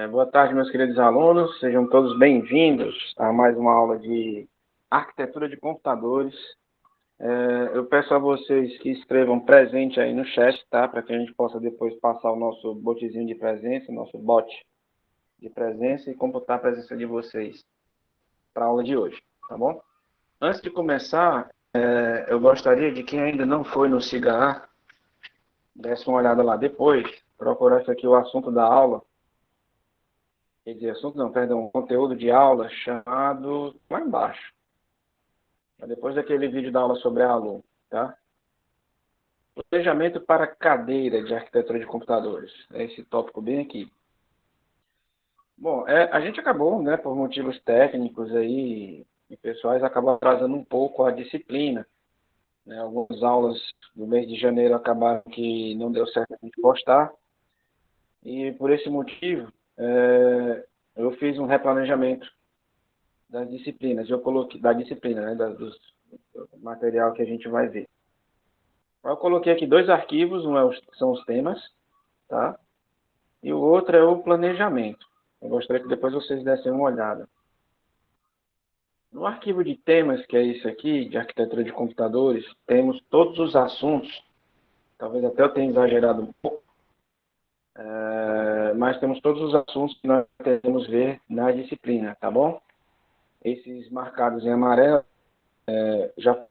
Boa tarde, meus queridos alunos. Sejam todos bem-vindos a mais uma aula de arquitetura de computadores. Eu peço a vocês que escrevam presente aí no chat, tá? Para que a gente possa depois passar o nosso botzinho de presença, o nosso bot de presença e computar a presença de vocês para a aula de hoje, tá bom? Antes de começar, eu gostaria de quem ainda não foi no SIGA, desse uma olhada lá depois, procurasse aqui o assunto da aula. Quer dizer, assunto não, perdão, conteúdo de aula chamado lá embaixo. Depois daquele vídeo da aula sobre a aluno, tá? Planejamento para cadeira de arquitetura de computadores. É esse tópico bem aqui. Bom, a gente acabou, né, por motivos técnicos aí e pessoais, acabou atrasando um pouco a disciplina. Né? Algumas aulas do mês de janeiro acabaram que não deu certo a gente postar. E por esse motivo, eu fiz um replanejamento das disciplinas. Eu coloquei da disciplina, né, do material que a gente vai ver. Eu coloquei aqui dois arquivos, um são os temas, tá? E o outro é o planejamento. Eu gostaria que depois vocês dessem uma olhada. No arquivo de temas, que é esse aqui, de arquitetura de computadores, temos todos os assuntos, talvez até eu tenha exagerado um pouco, mas temos todos os assuntos que nós queremos ver na disciplina, tá bom? Esses marcados em amarelo já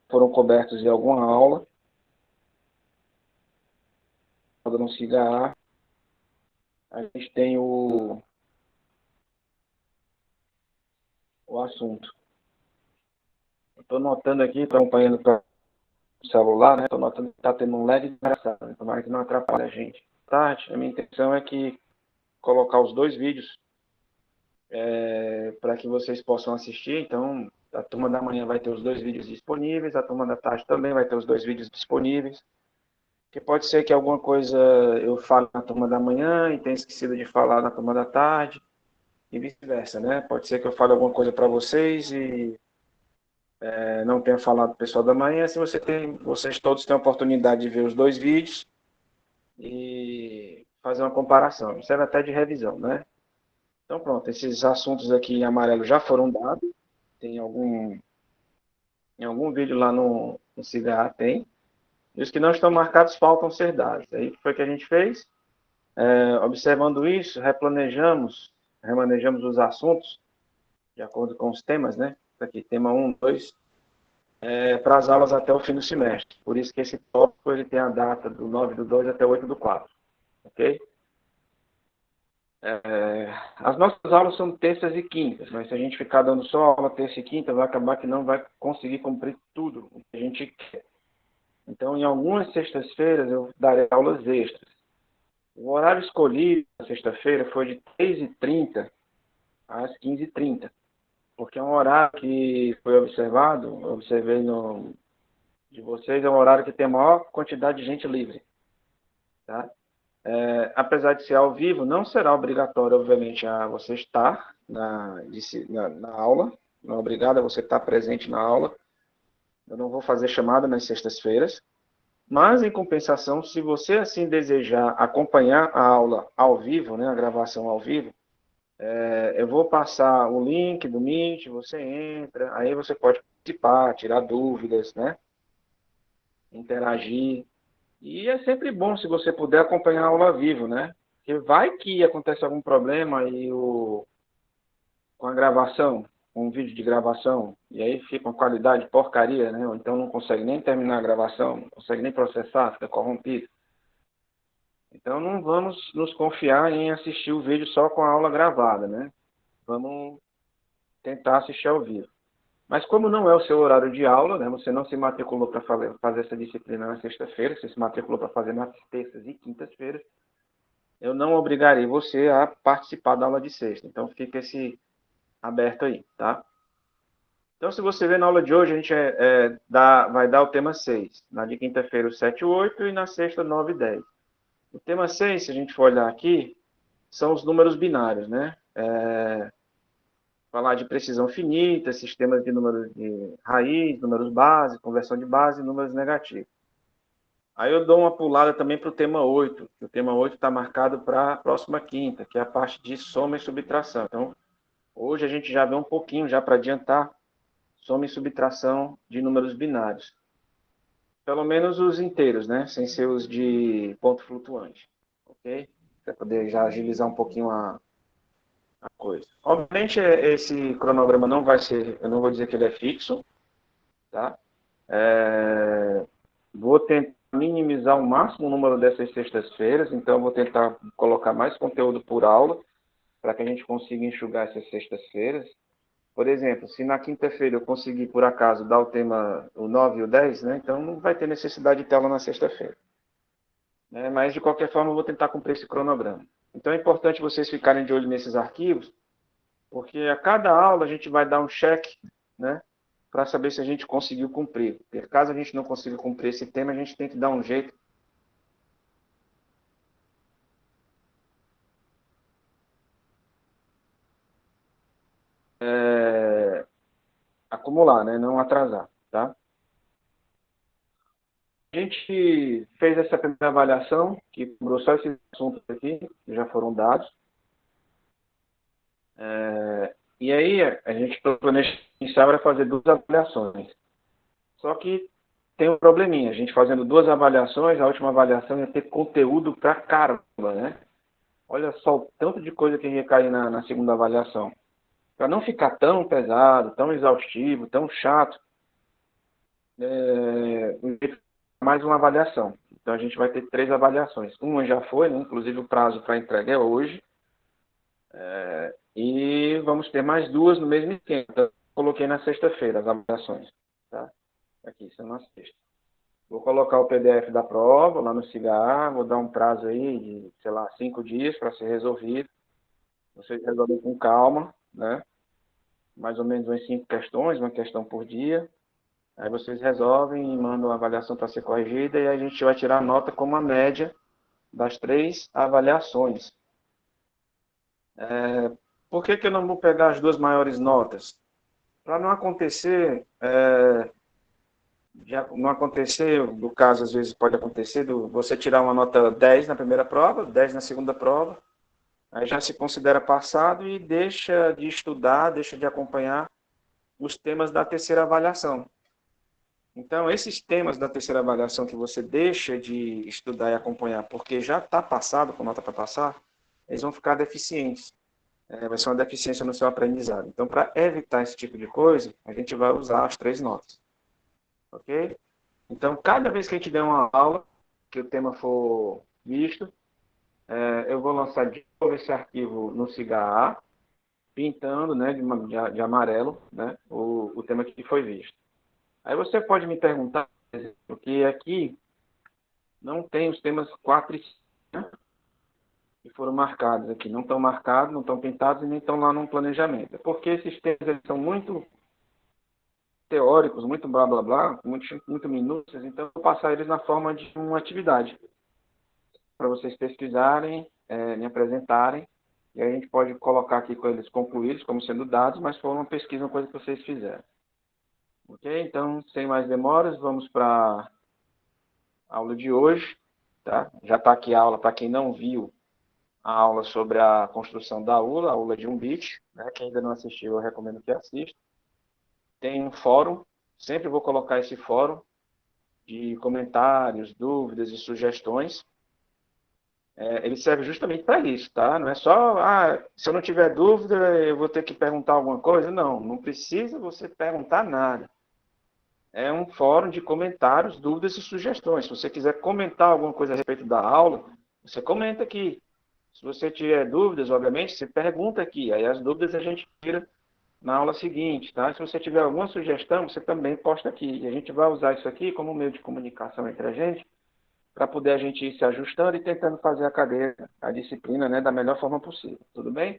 foram cobertos em alguma aula, no CIGA. A gente tem o assunto. Estou notando aqui, estou acompanhando para o celular, né? Estou notando que está tendo um lag engraçado, né? Tomara que não atrapalhe a gente. Tarde, a minha intenção é que colocar os dois vídeos para que vocês possam assistir. Então, a turma da manhã vai ter os dois vídeos disponíveis, a turma da tarde também vai ter os dois vídeos disponíveis. Que pode ser que alguma coisa eu fale na turma da manhã e tenha esquecido de falar na turma da tarde e vice-versa, né? Pode ser que eu fale alguma coisa para vocês e não tenha falado para o pessoal da manhã, assim vocês todos têm a oportunidade de ver os dois vídeos e fazer uma comparação. Serve até de revisão, né? Então pronto, esses assuntos aqui em amarelo já foram dados. Tem em algum vídeo lá no Cigarra tem. E os que não estão marcados faltam ser dados. Aí o que foi que a gente fez? Observando isso, remanejamos os assuntos de acordo com os temas, né? Aqui, tema 1, 2, para as aulas até o fim do semestre. Por isso que esse tópico ele tem a data do 9 do 2 até 8 do 4. Ok? As nossas aulas são terças e quintas, mas se a gente ficar dando só aula terça e quinta, vai acabar que não vai conseguir cumprir tudo o que a gente quer. Então, em algumas sextas-feiras, eu darei aulas extras. O horário escolhido na sexta-feira foi de 3h30 às 15h30, porque é um horário que foi observado, observei de vocês, é um horário que tem a maior quantidade de gente livre. Tá? Apesar de ser ao vivo, não será obrigatório, obviamente, a você estar na aula, não é obrigado a você estar presente na aula. Eu não vou fazer chamada nas sextas-feiras, mas, em compensação, se você assim desejar acompanhar a aula ao vivo, né, a gravação ao vivo, eu vou passar o link do Meet, você entra, aí você pode participar, tirar dúvidas, né, interagir. E é sempre bom se você puder acompanhar a aula ao vivo, né? Porque vai que acontece algum problema com a gravação, com o vídeo de gravação, e aí fica uma qualidade porcaria, né? Ou então não consegue nem terminar a gravação, não consegue nem processar, fica corrompido. Então não vamos nos confiar em assistir o vídeo só com a aula gravada, né? Vamos tentar assistir ao vivo. Mas como não é o seu horário de aula, né? Você não se matriculou para fazer essa disciplina na sexta-feira, você se matriculou para fazer nas terças e quintas-feiras, eu não obrigarei você a participar da aula de sexta. Então fica esse aberto aí, tá? Então, se você ver na aula de hoje, a gente vai dar o tema 6. Na de quinta-feira, o 7 e 8, e na sexta, 9 e 10. O tema 6, se a gente for olhar aqui, são os números binários, né? Falar de precisão finita, sistemas de números de raiz, números base, conversão de base e números negativos. Aí eu dou uma pulada também para o tema 8. O tema 8 está marcado para a próxima quinta, que é a parte de soma e subtração. Então, hoje a gente já vê um pouquinho, já para adiantar, soma e subtração de números binários. Pelo menos os inteiros, né? Sem ser os de ponto flutuante. Ok? Para poder já agilizar um pouquinho a coisa. Obviamente, esse cronograma não vai ser, eu não vou dizer que ele é fixo, tá? Vou tentar minimizar o máximo o número dessas sextas-feiras, então vou tentar colocar mais conteúdo por aula, para que a gente consiga enxugar essas sextas-feiras. Por exemplo, se na quinta-feira eu conseguir, por acaso, dar o tema o 9 e o 10, né? Então não vai ter necessidade de tela na sexta-feira. Né? Mas, de qualquer forma, eu vou tentar cumprir esse cronograma. Então é importante vocês ficarem de olho nesses arquivos, porque a cada aula a gente vai dar um check, né? Para saber se a gente conseguiu cumprir. Porque caso a gente não consiga cumprir esse tema, a gente tem que dar um jeito acumular, né? Não atrasar, tá? A gente fez essa primeira avaliação, que cobriu só esses assuntos aqui, que já foram dados. E aí a gente planeja iniciar para fazer duas avaliações. Só que tem um probleminha. A gente fazendo duas avaliações, a última avaliação ia ter conteúdo pra caramba, né? Olha só o tanto de coisa que ia cair na segunda avaliação. Para não ficar tão pesado, tão exaustivo, tão chato, mais uma avaliação. Então a gente vai ter três avaliações. Uma já foi, né? Inclusive o prazo para entrega é hoje. E vamos ter mais duas no mesmo esquema. Então, coloquei na sexta-feira as avaliações. Tá? Aqui, isso é na sexta. Vou colocar o PDF da prova lá no CIGA, vou dar um prazo aí de, sei lá, 5 dias para ser resolvido. Vocês resolvem com calma, né? Mais ou menos umas 5 questões, uma questão por dia. Aí vocês resolvem e mandam a avaliação para ser corrigida e a gente vai tirar a nota como a média das três avaliações. Por que eu não vou pegar as duas maiores notas? Para não acontecer, já não acontecer, do caso às vezes pode acontecer, você tirar uma nota 10 na primeira prova, 10 na segunda prova, aí já se considera passado e deixa de estudar, deixa de acompanhar os temas da terceira avaliação. Então, esses temas da terceira avaliação que você deixa de estudar e acompanhar porque já está passado, com nota para passar, eles vão ficar deficientes. Vai ser uma deficiência no seu aprendizado. Então, para evitar esse tipo de coisa, a gente vai usar as três notas. Ok? Então, cada vez que a gente der uma aula, que o tema for visto, eu vou lançar de novo esse arquivo no CIGA, pintando, né, de amarelo, né, o tema que foi visto. Aí você pode me perguntar, porque aqui não tem os temas 4 e 5, né, que foram marcados aqui. Não estão marcados, não estão pintados e nem estão lá no planejamento. É porque esses temas eles são muito teóricos, muito blá blá blá, muito minúcias, então eu vou passar eles na forma de uma atividade para vocês pesquisarem, me apresentarem, e aí a gente pode colocar aqui com eles concluídos como sendo dados, mas foi uma pesquisa, uma coisa que vocês fizeram. Ok? Então, sem mais demoras, vamos para a aula de hoje. Tá? Já está aqui a aula, para quem não viu, a aula sobre a construção da ULA, a ULA de 1 bit. Né? Quem ainda não assistiu, eu recomendo que assista. Tem um fórum, sempre vou colocar esse fórum de comentários, dúvidas e sugestões. Ele serve justamente para isso, tá? Não é só, se eu não tiver dúvida, eu vou ter que perguntar alguma coisa. Não, não precisa você perguntar nada. É um fórum de comentários, dúvidas e sugestões. Se você quiser comentar alguma coisa a respeito da aula, você comenta aqui. Se você tiver dúvidas, obviamente, você pergunta aqui. Aí as dúvidas a gente tira na aula seguinte, tá? Se você tiver alguma sugestão, você também posta aqui. E a gente vai usar isso aqui como meio de comunicação entre a gente, para poder a gente ir se ajustando e tentando fazer a cadeira, a disciplina, né, da melhor forma possível. Tudo bem?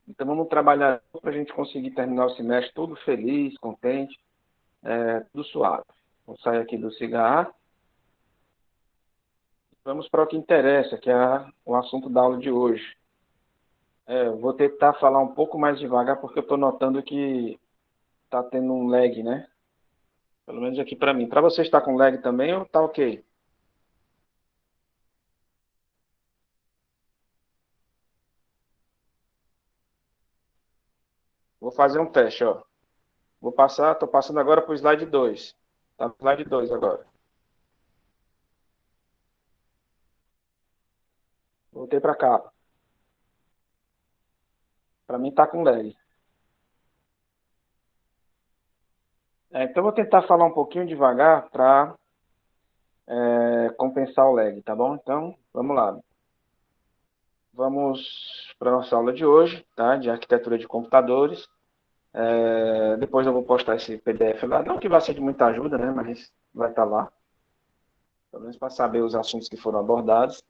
Então vamos trabalhar para a gente conseguir terminar o semestre todo feliz, contente, tudo suave. Vou sair aqui do cigarro. Vamos para o que interessa, que é o assunto da aula de hoje. Vou tentar falar um pouco mais devagar, porque eu estou notando que está tendo um lag, né? Pelo menos aqui para mim. Para você está com lag também ou está ok? Vou fazer um teste, ó. Estou passando agora para o slide 2. Tá no slide 2 agora. Voltei para cá. Para mim tá com lag. Então, vou tentar falar um pouquinho devagar para compensar o lag, tá bom? Então, vamos lá. Vamos para a nossa aula de hoje, tá? De arquitetura de computadores. Depois eu vou postar esse PDF lá. Não que vai ser de muita ajuda, né? Mas vai estar lá. Pelo menos para saber os assuntos que foram abordados.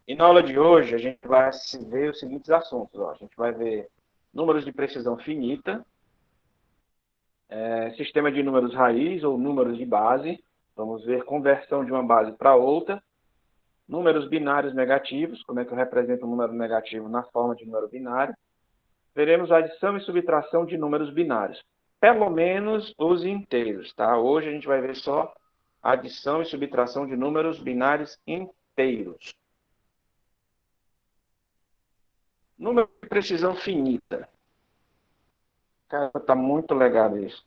E na aula de hoje, a gente vai ver os seguintes assuntos. Ó. A gente vai ver números de precisão finita, sistema de números raiz ou números de base. Vamos ver conversão de uma base para outra. Números binários negativos, como é que eu represento um número negativo na forma de número binário. Veremos adição e subtração de números binários. Pelo menos os inteiros, tá? Hoje a gente vai ver só adição e subtração de números binários inteiros. Número de precisão finita. Cara, tá muito legal isso.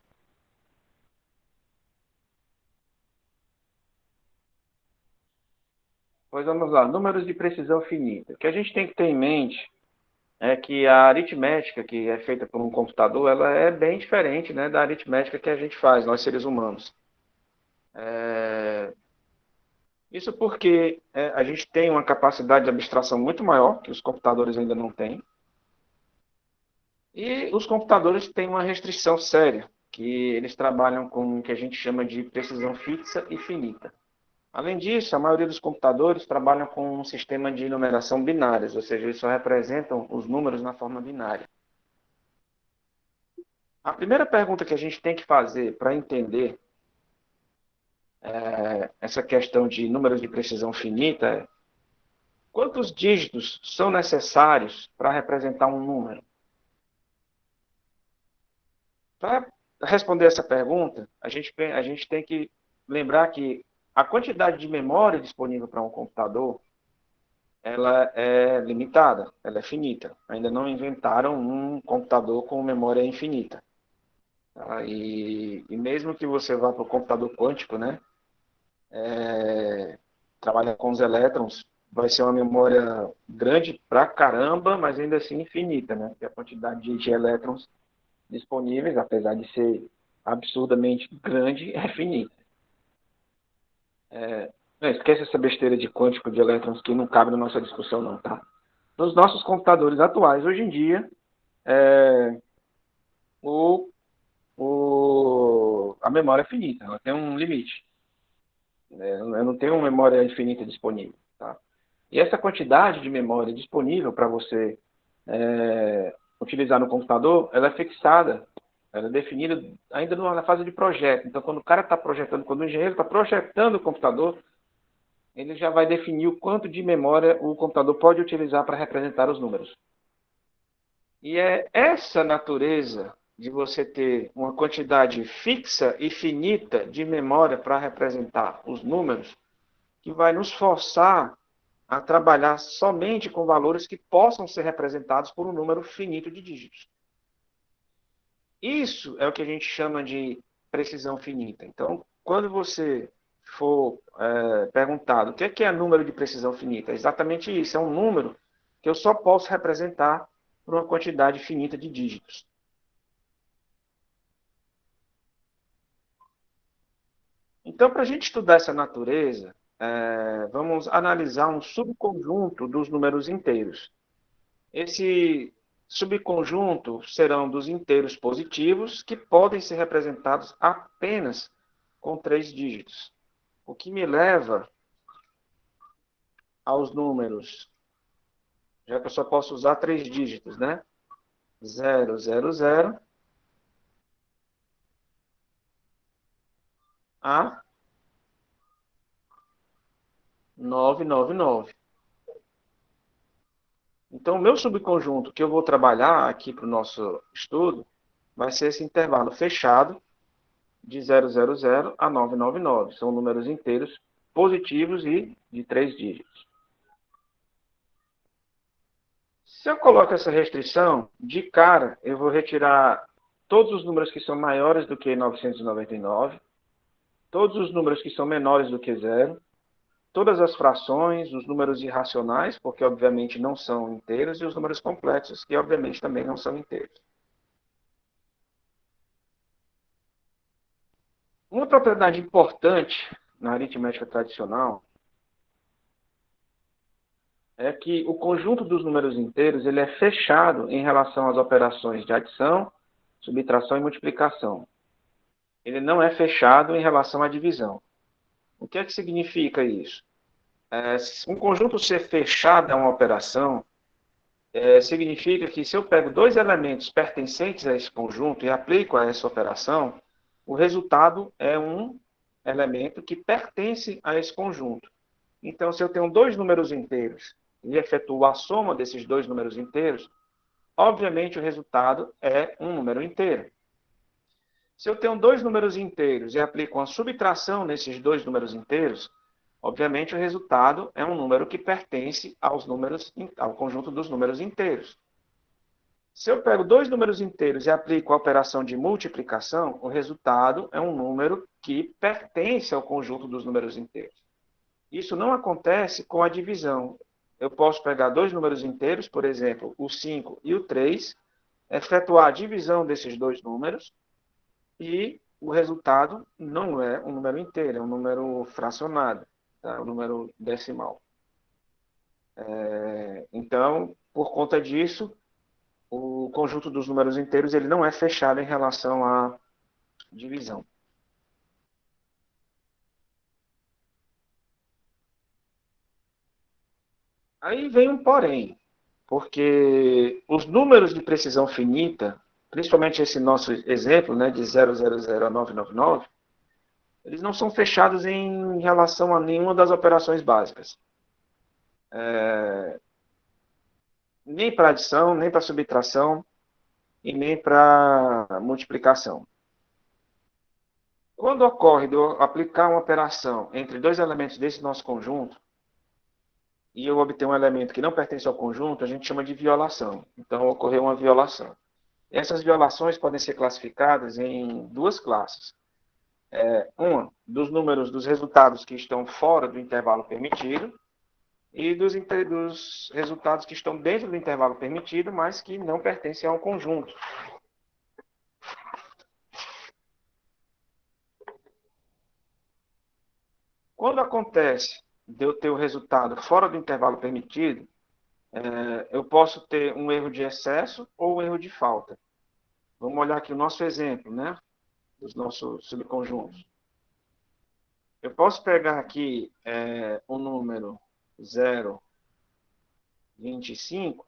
Pois vamos lá, números de precisão finita. O que a gente tem que ter em mente é que a aritmética que é feita por um computador, ela é bem diferente, né, da aritmética que a gente faz, nós seres humanos. Isso porque a gente tem uma capacidade de abstração muito maior, que os computadores ainda não têm. E os computadores têm uma restrição séria, que eles trabalham com o que a gente chama de precisão fixa e finita. Além disso, a maioria dos computadores trabalham com um sistema de numeração binárias, ou seja, eles só representam os números na forma binária. A primeira pergunta que a gente tem que fazer para entender essa questão de números de precisão finita é: quantos dígitos são necessários para representar um número? Para responder essa pergunta, a gente tem que lembrar que a quantidade de memória disponível para um computador ela é limitada, ela é finita. Ainda não inventaram um computador com memória infinita. Tá? E mesmo que você vá para o computador quântico, né, trabalha com os elétrons, vai ser uma memória grande pra caramba, mas ainda assim infinita, né? Porque a quantidade de elétrons disponíveis, apesar de ser absurdamente grande, é finita. Não, esquece essa besteira de quântico de elétrons que não cabe na nossa discussão, não, tá? Nos nossos computadores atuais, hoje em dia, é, o, a memória é finita, ela tem um limite. Eu não tenho uma memória infinita disponível, tá? E essa quantidade de memória disponível para você utilizar no computador, ela é fixada, ela é definida ainda na fase de projeto. Então, quando o cara está projetando, quando o engenheiro está projetando o computador, ele já vai definir o quanto de memória o computador pode utilizar para representar os números. E é essa natureza de você ter uma quantidade fixa e finita de memória para representar os números que vai nos forçar a trabalhar somente com valores que possam ser representados por um número finito de dígitos. Isso é o que a gente chama de precisão finita. Então, quando você for perguntado o que é número de precisão finita, é exatamente isso, é um número que eu só posso representar por uma quantidade finita de dígitos. Então, para a gente estudar essa natureza, vamos analisar um subconjunto dos números inteiros. Esse subconjunto serão dos inteiros positivos, que podem ser representados apenas com 3 dígitos. O que me leva aos números, já que eu só posso usar 3 dígitos, né? 0, 0, 0 a 9, 9, 9. Então, o meu subconjunto que eu vou trabalhar aqui para o nosso estudo vai ser esse intervalo fechado de 000 a 999. São números inteiros positivos e de 3 dígitos. Se eu coloco essa restrição, de cara, eu vou retirar todos os números que são maiores do que 999, todos os números que são menores do que zero, todas as frações, os números irracionais, porque obviamente não são inteiros, e os números complexos, que obviamente também não são inteiros. Uma propriedade importante na aritmética tradicional é que o conjunto dos números inteiros ele é fechado em relação às operações de adição, subtração e multiplicação. Ele não é fechado em relação à divisão. O que é que significa isso? Um conjunto ser fechado a uma operação significa que se eu pego dois elementos pertencentes a esse conjunto e aplico a essa operação, o resultado é um elemento que pertence a esse conjunto. Então, se eu tenho dois números inteiros e efetuo a soma desses dois números inteiros, obviamente o resultado é um número inteiro. Se eu tenho dois números inteiros e aplico uma subtração nesses dois números inteiros, obviamente o resultado é um número que pertence ao conjunto dos números inteiros. Se eu pego dois números inteiros e aplico a operação de multiplicação, o resultado é um número que pertence ao conjunto dos números inteiros. Isso não acontece com a divisão. Eu posso pegar dois números inteiros, por exemplo, o 5 e o 3, efetuar a divisão desses dois números e o resultado não é um número inteiro, é um número fracionado, tá? Um número decimal. Então, por conta disso, o conjunto dos números inteiros ele não é fechado em relação à divisão. Aí vem um porém, porque os números de precisão finita, principalmente esse nosso exemplo, né, de 000 a 999, eles não são fechados em relação a nenhuma das operações básicas. Nem para adição, nem para subtração e nem para multiplicação. Quando ocorre de eu aplicar uma operação entre dois elementos desse nosso conjunto, e eu obter um elemento que não pertence ao conjunto, a gente chama de violação. Então, ocorreu uma violação. Essas violações podem ser classificadas em duas classes. Uma, dos números dos resultados que estão fora do intervalo permitido, e dos resultados que estão dentro do intervalo permitido, mas que não pertencem ao conjunto. Quando acontece de eu ter o resultado fora do intervalo permitido, eu posso ter um erro de excesso ou um erro de falta. Vamos olhar aqui o nosso exemplo, né? Dos nossos subconjuntos. Eu posso pegar aqui o número 0,25.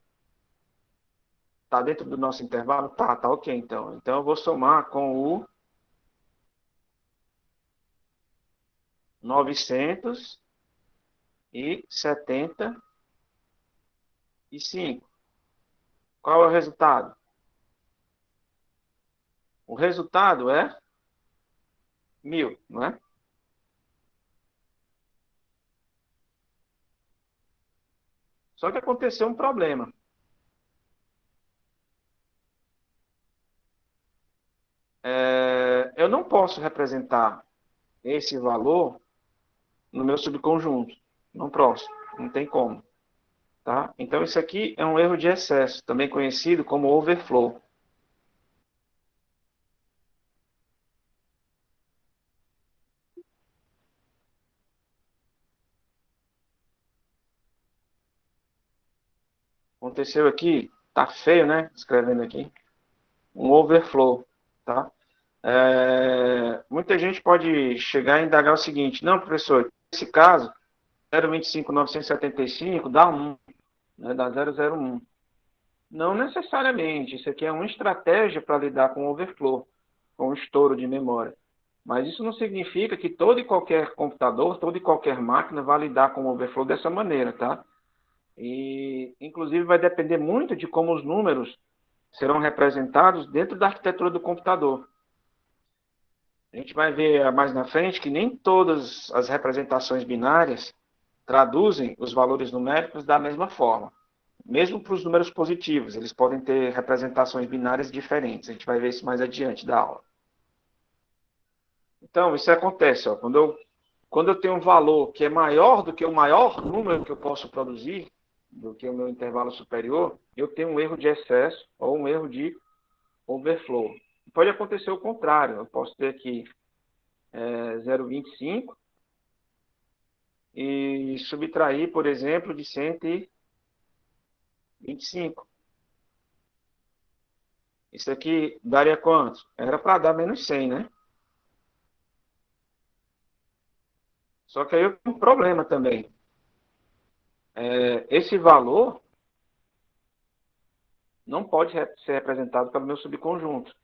Está dentro do nosso intervalo? Tá ok então. Então eu vou somar com o 975. Qual é o resultado? O resultado é 1.000, não é? Só que aconteceu um problema. Eu não posso representar esse valor no meu subconjunto. Não posso, não tem como. Tá? Então, isso aqui é um erro de excesso, também conhecido como overflow. Aconteceu aqui, tá feio, né? Escrevendo aqui. Um overflow, tá? Muita gente pode chegar e indagar o seguinte: não, professor, nesse caso, 0,25,975 dá 1, né? Dá 0,01. Não necessariamente. Isso aqui é uma estratégia para lidar com overflow, com o estouro de memória. Mas isso não significa que todo e qualquer computador, toda e qualquer máquina vai lidar com o overflow dessa maneira, tá? E, inclusive, vai depender muito de como os números serão representados dentro da arquitetura do computador. A gente vai ver mais na frente que nem todas as representações binárias traduzem os valores numéricos da mesma forma. mesmo para os números positivos, eles podem ter representações binárias diferentes. A gente vai ver isso mais adiante da aula. Então, isso acontece, ó, quando eu tenho um valor que é maior do que o maior número que eu posso produzir, do que o meu intervalo superior, eu tenho um erro de excesso ou um erro de overflow. Pode acontecer o contrário. Eu posso ter aqui 0,25 e subtrair, por exemplo, de 125. Isso aqui daria quanto? Era para dar menos 100, né? Só que aí eu tenho um problema também. Esse valor não pode ser representado pelo meu subconjunto.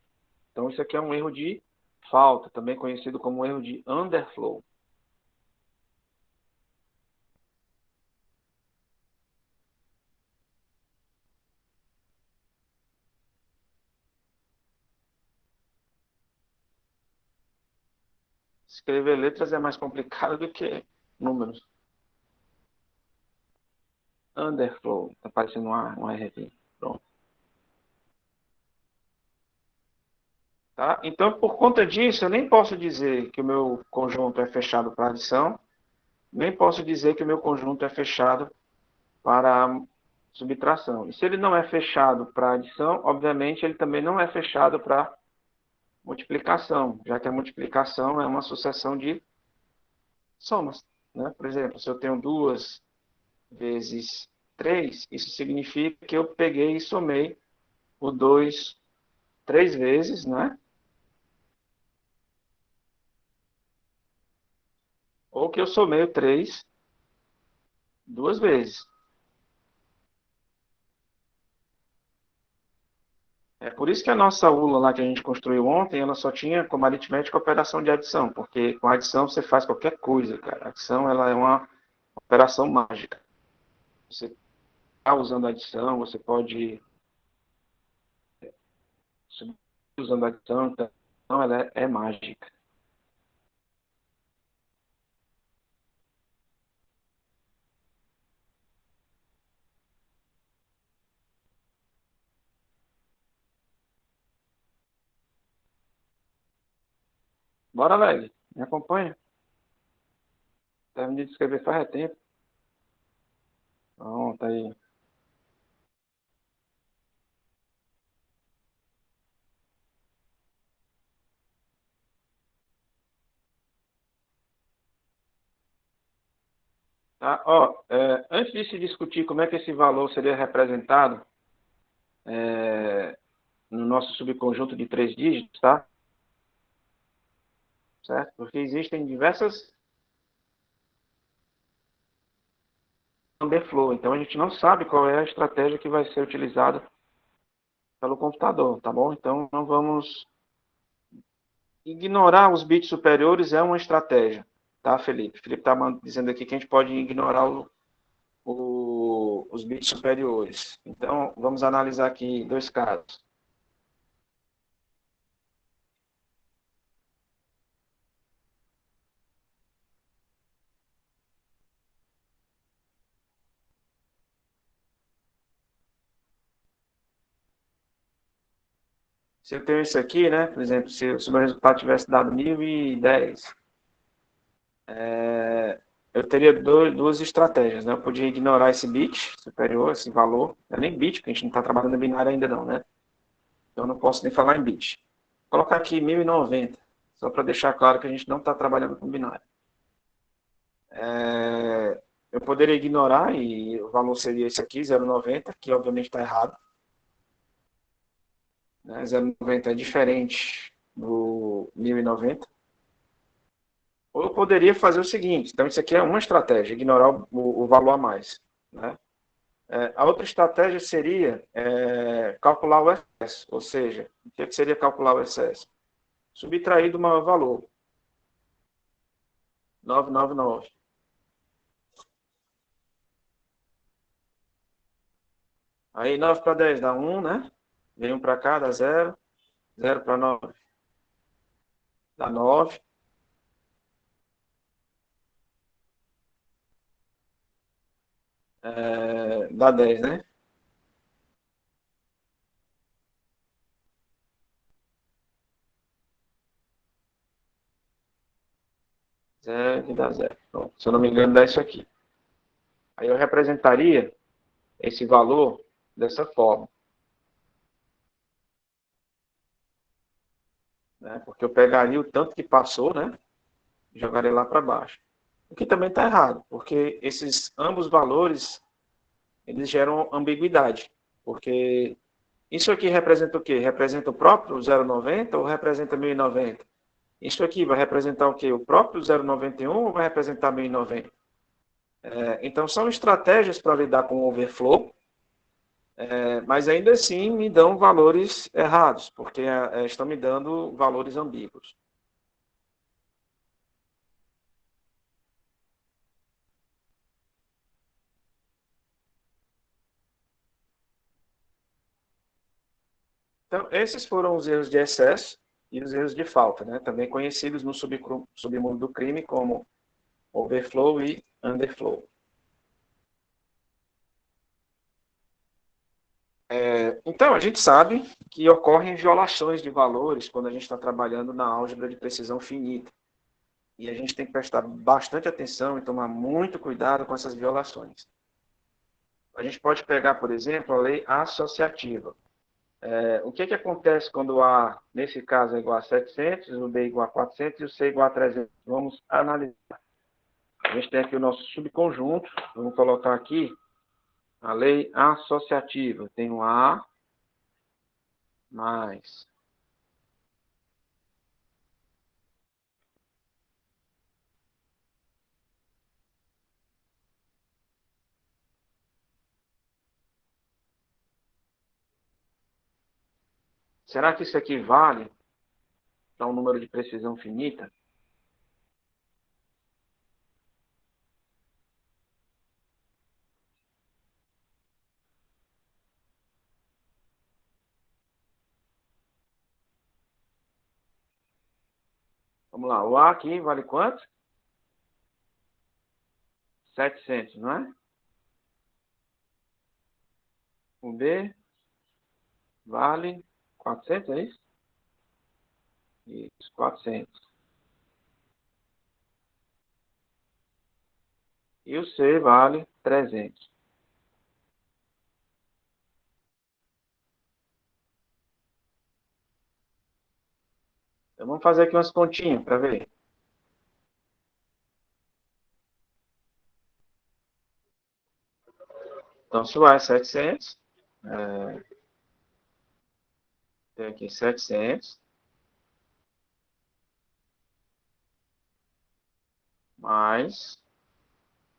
Então, isso aqui é um erro de falta, também conhecido como erro de underflow. Escrever letras é mais complicado do que números. Underflow, está parecendo um R aqui. Pronto. Tá? Então, por conta disso, eu nem posso dizer que o meu conjunto é fechado para adição, nem posso dizer que o meu conjunto é fechado para subtração. E se ele não é fechado para adição, obviamente ele também não é fechado para multiplicação, já que a multiplicação é uma sucessão de somas. Né? Por exemplo, se eu tenho 2 vezes 3, isso significa que eu peguei e somei o 2 3 vezes, né? Ou que eu somei o 3 duas vezes. É por isso que a nossa aula lá que a gente construiu ontem, ela só tinha como aritmética a operação de adição, porque com adição você faz qualquer coisa, cara. A adição ela é uma operação mágica. Você está usando adição, você pode usando adição, então ela é mágica. Bora, velho. Me acompanha. Terminei de escrever faz tempo. Pronto, aí. Tá? Ó, antes de se discutir como é que esse valor seria representado no nosso subconjunto de 3 dígitos, tá? Certo? Porque existem diversas underflow, então a gente não sabe qual é a estratégia que vai ser utilizada pelo computador, tá bom? Então não vamos ignorar os bits superiores é uma estratégia, tá, Felipe? Felipe está dizendo aqui que a gente pode ignorar os bits superiores. Então vamos analisar aqui dois casos. Se eu tenho isso aqui, né? Por exemplo, se o meu resultado tivesse dado 1010, eu teria duas estratégias, né? Eu podia ignorar esse bit superior, esse valor, não é nem bit, porque a gente não está trabalhando em binário ainda não, né? Então eu não posso nem falar em bit. Vou colocar aqui 1090, só para deixar claro que a gente não está trabalhando com binário. Eu poderia ignorar e o valor seria esse aqui, 0,90, que obviamente está errado. Né? 0,90 é diferente do 1090. Ou eu poderia fazer o seguinte, então isso aqui é uma estratégia, ignorar o valor a mais. Né? A outra estratégia seria calcular o excesso, ou seja, o que seria calcular o excesso? Subtrair do maior valor, 999. Aí 9 para 10 dá 1, né? Vem 1 para cá, dá 0. 0 para 9 dá 9. Dá 10, né? 0 e dá 0. Pronto. Se eu não me engano, dá isso aqui. Aí eu representaria esse valor dessa forma. Né? Porque eu pegaria o tanto que passou, né? E jogaria lá para baixo. O que também está errado, porque esses ambos valores, eles geram ambiguidade. Porque isso aqui representa o quê? Representa o próprio 0,90 ou representa 1090? Isso aqui vai representar o quê? O próprio 0,91 ou vai representar 1090? Então, são estratégias para lidar com o overflow, mas ainda assim me dão valores errados, porque estão me dando valores ambíguos. Então, esses foram os erros de excesso e os erros de falta, né? Também conhecidos no submundo do crime como overflow e underflow. Então, a gente sabe que ocorrem violações de valores quando a gente está trabalhando na álgebra de precisão finita. E a gente tem que prestar bastante atenção e tomar muito cuidado com essas violações. A gente pode pegar, por exemplo, a lei associativa. O que acontece quando o A, nesse caso, é igual a 700, o B é igual a 400 e o C é igual a 300? Vamos analisar. A gente tem aqui o nosso subconjunto. Vamos colocar aqui a lei associativa. Tem o A mais. Será que isso aqui vale para um número de precisão finita? Vamos lá. O A aqui vale quanto? 700, não é? O B vale 400, é isso? Isso, 400. E o C vale 300. Então, vamos fazer aqui umas continhas para ver. Então, se o A é 700, tem aqui 700, mais,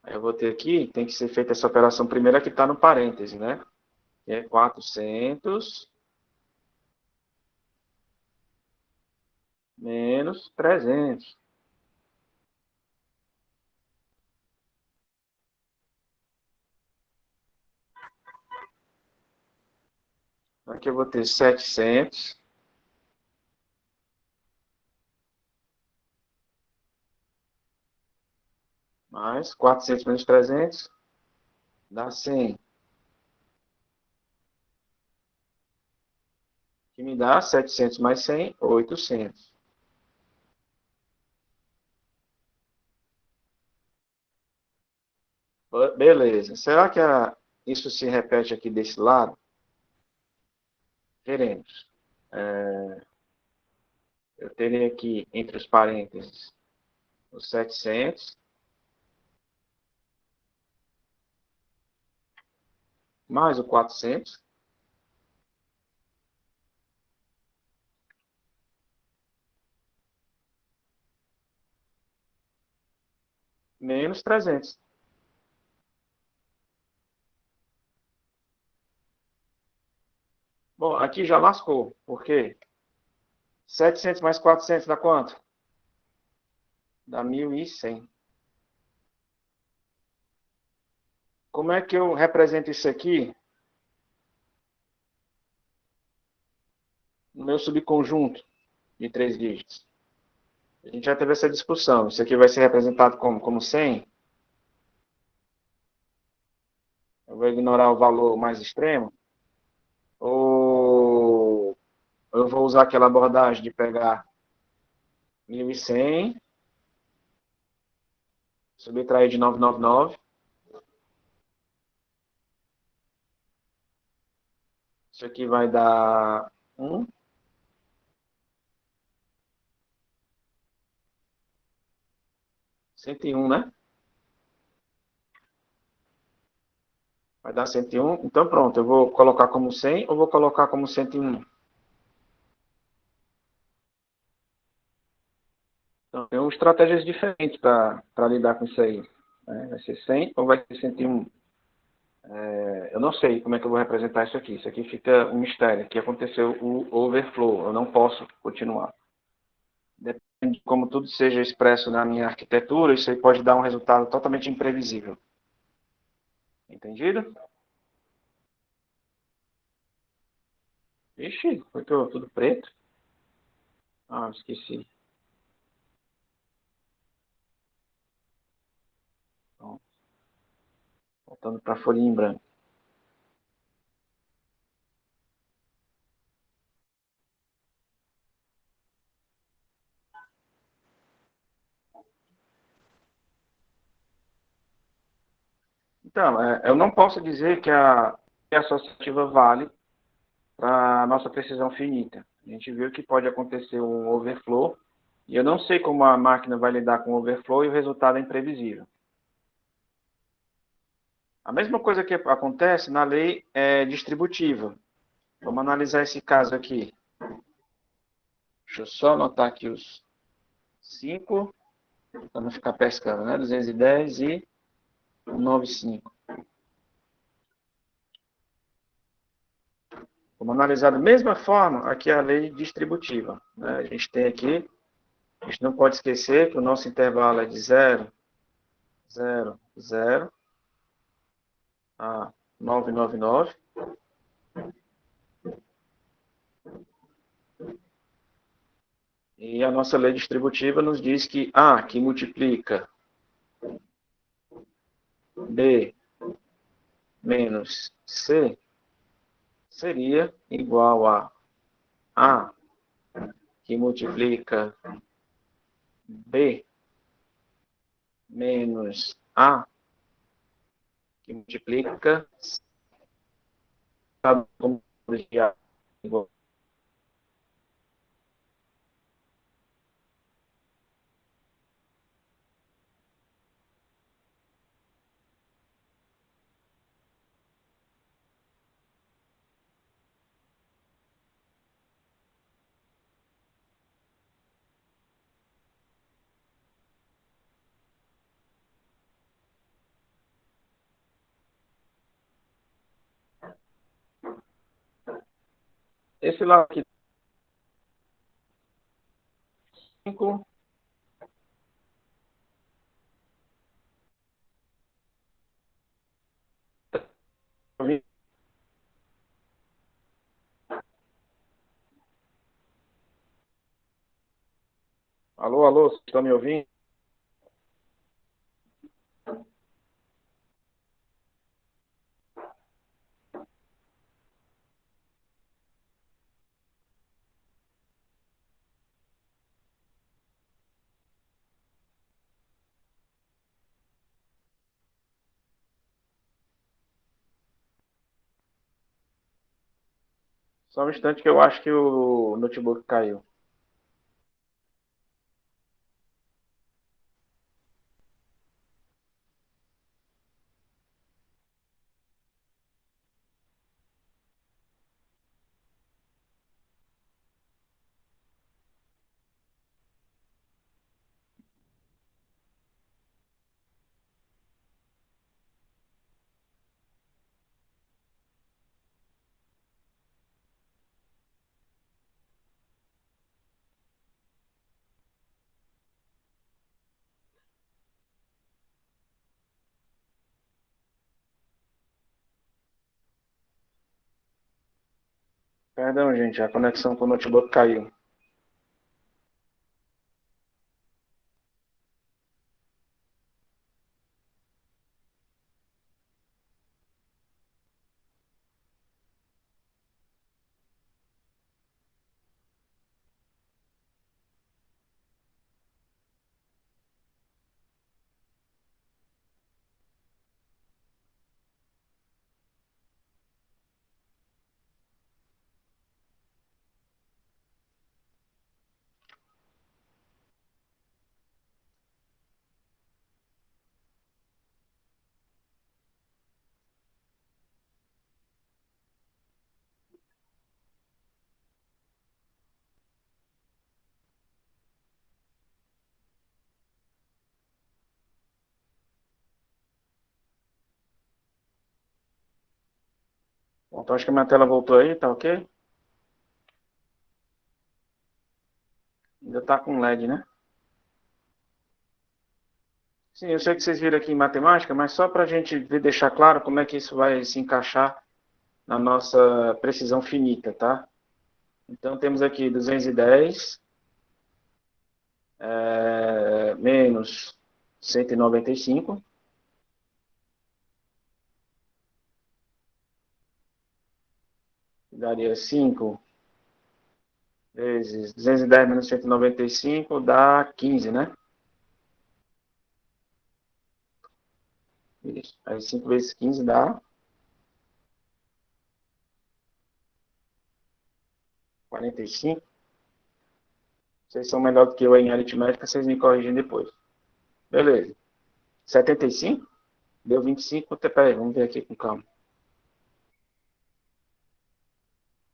aí eu vou ter aqui, tem que ser feita essa operação primeira que está no parêntese, né? Que é 400 menos 300. Aqui eu vou ter 700 mais 400 menos 300 dá 100. Que me dá 700 mais 100, 800. Beleza. Será que isso se repete aqui desse lado? Veremos. Eu terei aqui entre os parênteses os 700 mais o 400 menos 300. Bom, aqui já lascou. Por quê? 700 mais 400 dá quanto? Dá 1.100. Como é que eu represento isso aqui no meu subconjunto de 3 dígitos? A gente já teve essa discussão. Isso aqui vai ser representado como? Como 100? Eu vou ignorar o valor mais extremo? Ou eu vou usar aquela abordagem de pegar 1.100 Subtrair de 999. Isso aqui vai dar 1. 101, né? Vai dar 101. Então, pronto. Eu vou colocar como 100 ou vou colocar como 101? Então, tem estratégias diferentes para lidar com isso aí. Né? Vai ser 100 ou vai ser 101? Eu não sei como é que eu vou representar isso aqui. Isso aqui fica um mistério. Aqui aconteceu o overflow. Eu não posso continuar. Depende de como tudo seja expresso na minha arquitetura, isso aí pode dar um resultado totalmente imprevisível. Entendido? Ixi, foi tudo preto? Ah, esqueci. Então, voltando para a folhinha em branco. Então, eu não posso dizer que a associativa vale para a nossa precisão finita. A gente viu que pode acontecer um overflow, e eu não sei como a máquina vai lidar com o overflow e o resultado é imprevisível. A mesma coisa que acontece na lei distributiva. Vamos analisar esse caso aqui. Deixa eu só anotar aqui os 5, para não ficar pescando, né? 210 e 95. Vamos analisar da mesma forma aqui a lei distributiva. Né? A gente tem aqui, a gente não pode esquecer que o nosso intervalo é de 0, 0, 0 a 999. E a nossa lei distributiva nos diz que A, que multiplica B menos C, seria igual A, que multiplica B menos A, que multiplica como igual. Esse lá aqui, 5. Alô, alô, vocês estão me ouvindo? Só um instante que eu acho que o notebook caiu. Perdão, gente, a conexão com o notebook caiu. Então, acho que a minha tela voltou aí, tá ok? Ainda tá com LED, né? Sim, eu sei que vocês viram aqui em matemática, mas só para a gente deixar claro como é que isso vai se encaixar na nossa precisão finita, tá? Então, temos aqui 210 menos 195, daria 5 vezes 210 menos 195 dá 15, né? Isso. Aí 5 vezes 15 dá 45. Vocês são melhor do que eu em aritmética, vocês me corrigem depois. Beleza. 75? Deu 25. Peraí, vamos ver aqui com calma.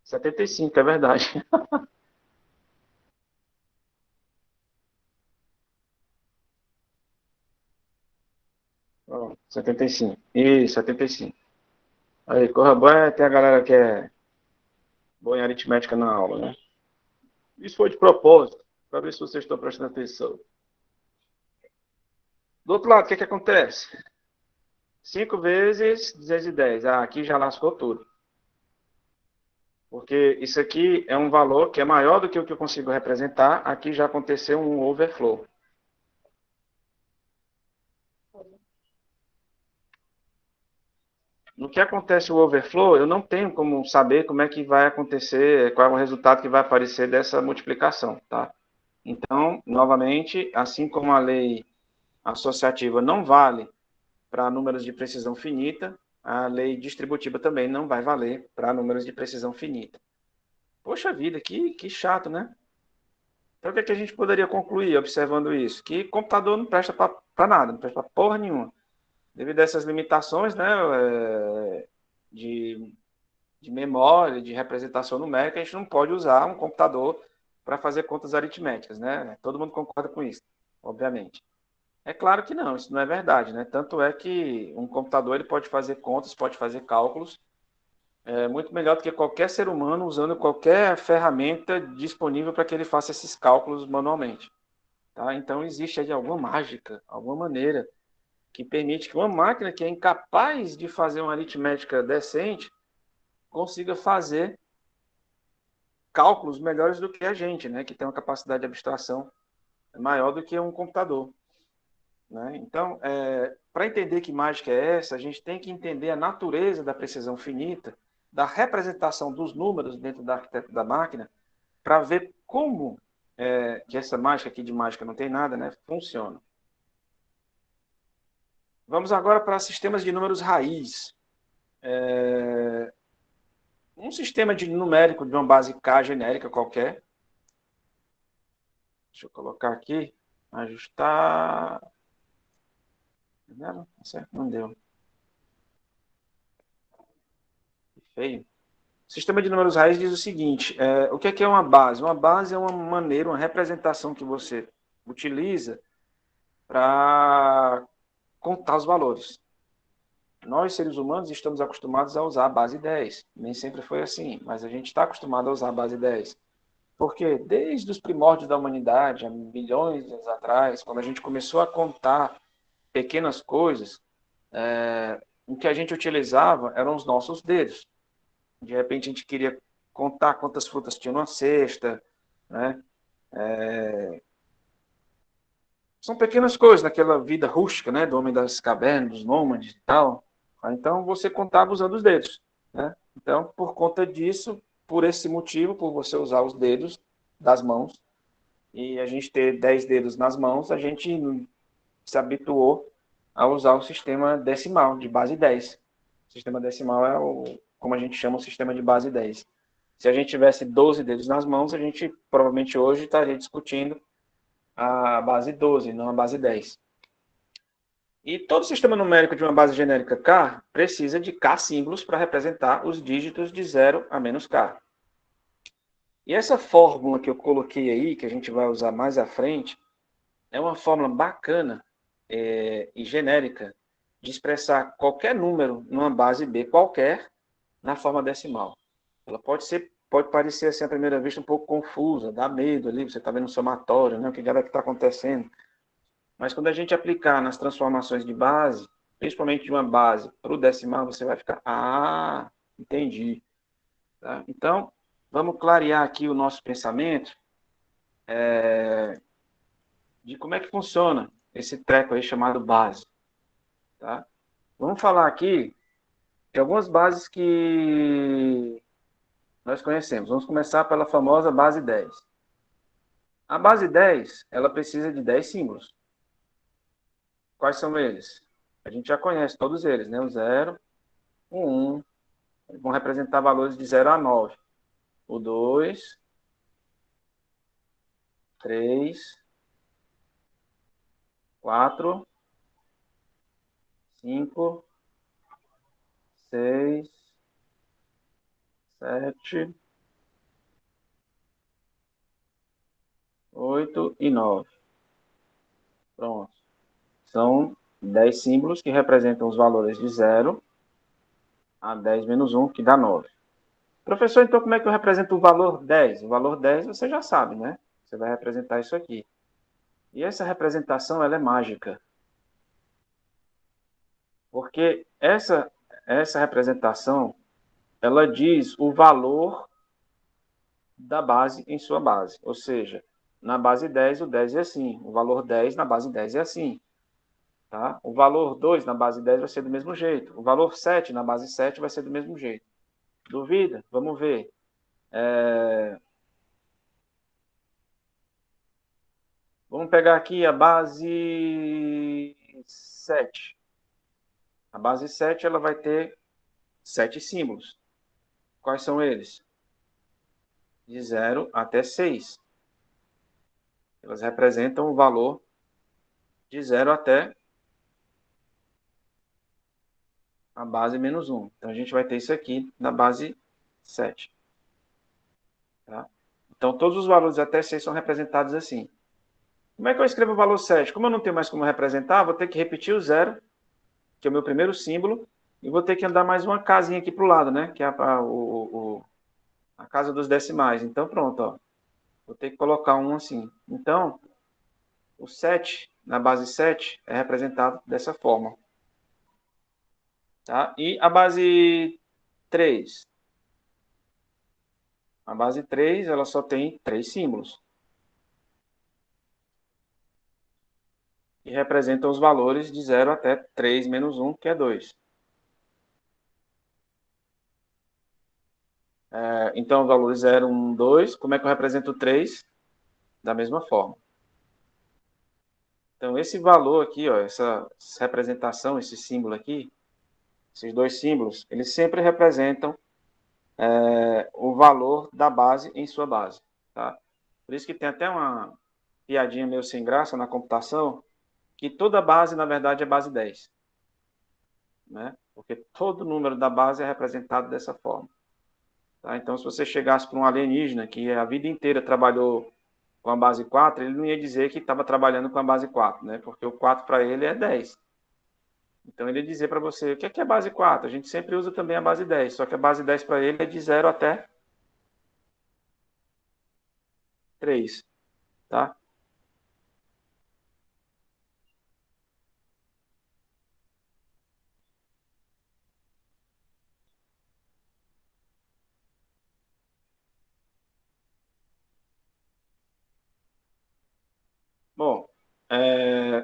75, é verdade. Ó, 75. Isso, 75. Aí, corra boa, tem a galera que é boa em aritmética na aula, né? Isso foi de propósito, para ver se vocês estão prestando atenção. Do outro lado, o que acontece? 5 vezes 210. Ah, aqui já lascou tudo. Porque isso aqui é um valor que é maior do que o que eu consigo representar. Aqui já aconteceu um overflow. No que acontece o overflow, eu não tenho como saber como é que vai acontecer, qual é o resultado que vai aparecer dessa multiplicação, tá? Então, novamente, assim como a lei associativa não vale para números de precisão finita, a lei distributiva também não vai valer para números de precisão finita. Poxa vida, que chato, né? Então, o que, é que a gente poderia concluir observando isso? Que computador não presta para nada, não presta para porra nenhuma. Devido a essas limitações, né, de, de memória, de representação numérica, a gente não pode usar um computador para fazer contas aritméticas, né? Todo mundo concorda com isso, obviamente. É claro que não, isso não é verdade, né? Tanto é que um computador ele pode fazer contas, pode fazer cálculos, muito melhor do que qualquer ser humano usando qualquer ferramenta disponível para que ele faça esses cálculos manualmente. Tá? Então existe aí alguma mágica, alguma maneira que permite que uma máquina que é incapaz de fazer uma aritmética decente consiga fazer cálculos melhores do que a gente, né? Que tem uma capacidade de abstração maior do que um computador. Né? Então, para entender que mágica é essa, a gente tem que entender a natureza da precisão finita, da representação dos números dentro da arquitetura da máquina, para ver como que essa mágica aqui de mágica não tem nada, né, funciona. Vamos agora para sistemas de números raiz. Um sistema de numérico de uma base K genérica qualquer. Deixa eu colocar aqui, ajustar. Não, certo, não deu. Feio. O sistema de números raiz diz o seguinte: o que é uma base? Uma base é uma maneira, uma representação que você utiliza para contar os valores. Nós, seres humanos, estamos acostumados a usar a base 10. Nem sempre foi assim, mas a gente está acostumado a usar a base 10. Porque desde os primórdios da humanidade, há milhões de anos atrás, quando a gente começou a contar pequenas coisas, o que a gente utilizava eram os nossos dedos. De repente a gente queria contar quantas frutas tinha numa cesta, né? São pequenas coisas naquela vida rústica, né? Do homem das cavernas, dos nômades e tal. Então você contava usando os dedos, né? Então, por conta disso, por esse motivo, por você usar os dedos das mãos, e a gente ter 10 dedos nas mãos, a gente se habituou a usar o sistema decimal, de base 10. O sistema decimal é como a gente chama o sistema de base 10. Se a gente tivesse 12 dedos nas mãos, a gente provavelmente hoje estaria discutindo a base 12, não a base 10. E todo sistema numérico de uma base genérica K precisa de K símbolos para representar os dígitos de 0 a menos K. E essa fórmula que eu coloquei aí, que a gente vai usar mais à frente, é uma fórmula bacana e genérica de expressar qualquer número numa base B qualquer na forma decimal. Ela pode parecer assim à primeira vista um pouco confusa, dá medo ali, você está vendo um somatório, né? O que é que está acontecendo? Mas quando a gente aplicar nas transformações de base, principalmente de uma base para o decimal, você vai ficar, entendi. Tá? Então, vamos clarear aqui o nosso pensamento de como é que funciona esse treco aí chamado base. Tá? Vamos falar aqui de algumas bases que nós conhecemos. Vamos começar pela famosa base 10. A base 10, ela precisa de 10 símbolos. Quais são eles? A gente já conhece todos eles, né? O 0, o 1, vão representar valores de 0 a 9. O 2, 3, 4, 5, 6, 7, 8 e 9. Pronto. São 10 símbolos que representam os valores de 0 a 10 menos 1, que dá 9. Professor, então como é que eu represento o valor 10? O valor 10 você já sabe, né? Você vai representar isso aqui. E essa representação, ela é mágica. Porque essa representação, ela diz o valor da base em sua base. Ou seja, na base 10, o 10 é assim. O valor 10 na base 10 é assim. Tá? O valor 2 na base 10 vai ser do mesmo jeito. O valor 7 na base 7 vai ser do mesmo jeito. Duvida? Vamos ver. Vamos pegar aqui a base 7. A base 7 ela vai ter 7 símbolos. Quais são eles? De 0 até 6. Elas representam o valor de 0 até a base menos 1. Então, a gente vai ter isso aqui na base 7. Tá? Então, todos os valores até 6 são representados assim. Como é que eu escrevo o valor 7? Como eu não tenho mais como representar, vou ter que repetir o 0, que é o meu primeiro símbolo, e vou ter que andar mais uma casinha aqui para o lado, né? Que é a casa dos decimais. Então, pronto, ó. Vou ter que colocar um assim. Então, o 7, na base 7, é representado dessa forma. Tá? E a base 3? A base 3, ela só tem 3 símbolos. E representam os valores de 0 até 3 menos 1, que é 2. Então, os valores 0, 1, 2. Como é que eu represento o 3? Da mesma forma. Então, esse valor aqui, ó, essa representação, esse símbolo aqui, esses dois símbolos, eles sempre representam o valor da base em sua base. Tá? Por isso que tem até uma piadinha meio sem graça na computação, que toda base, na verdade, é base 10. Né? Porque todo número da base é representado dessa forma. Tá? Então, se você chegasse para um alienígena que a vida inteira trabalhou com a base 4, ele não ia dizer que estava trabalhando com a base 4, né? Porque o 4 para ele é 10. Então, ele ia dizer para você, o que é a base 4? A gente sempre usa também a base 10, só que a base 10 para ele é de 0 até 3. Tá? Bom,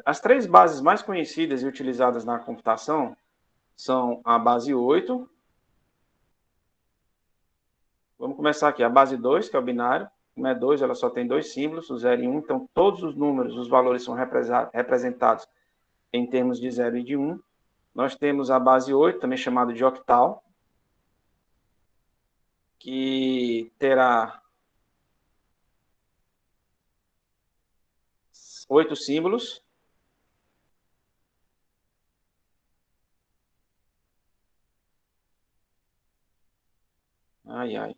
as três bases mais conhecidas e utilizadas na computação são a base 8. Vamos começar aqui. A base 2, que é o binário. Como é 2, ela só tem dois símbolos, o 0 e 1. Então, todos os números, os valores são representados em termos de 0 e de 1. Nós temos a base 8, também chamada de octal, que terá 8 símbolos. Ai, ai.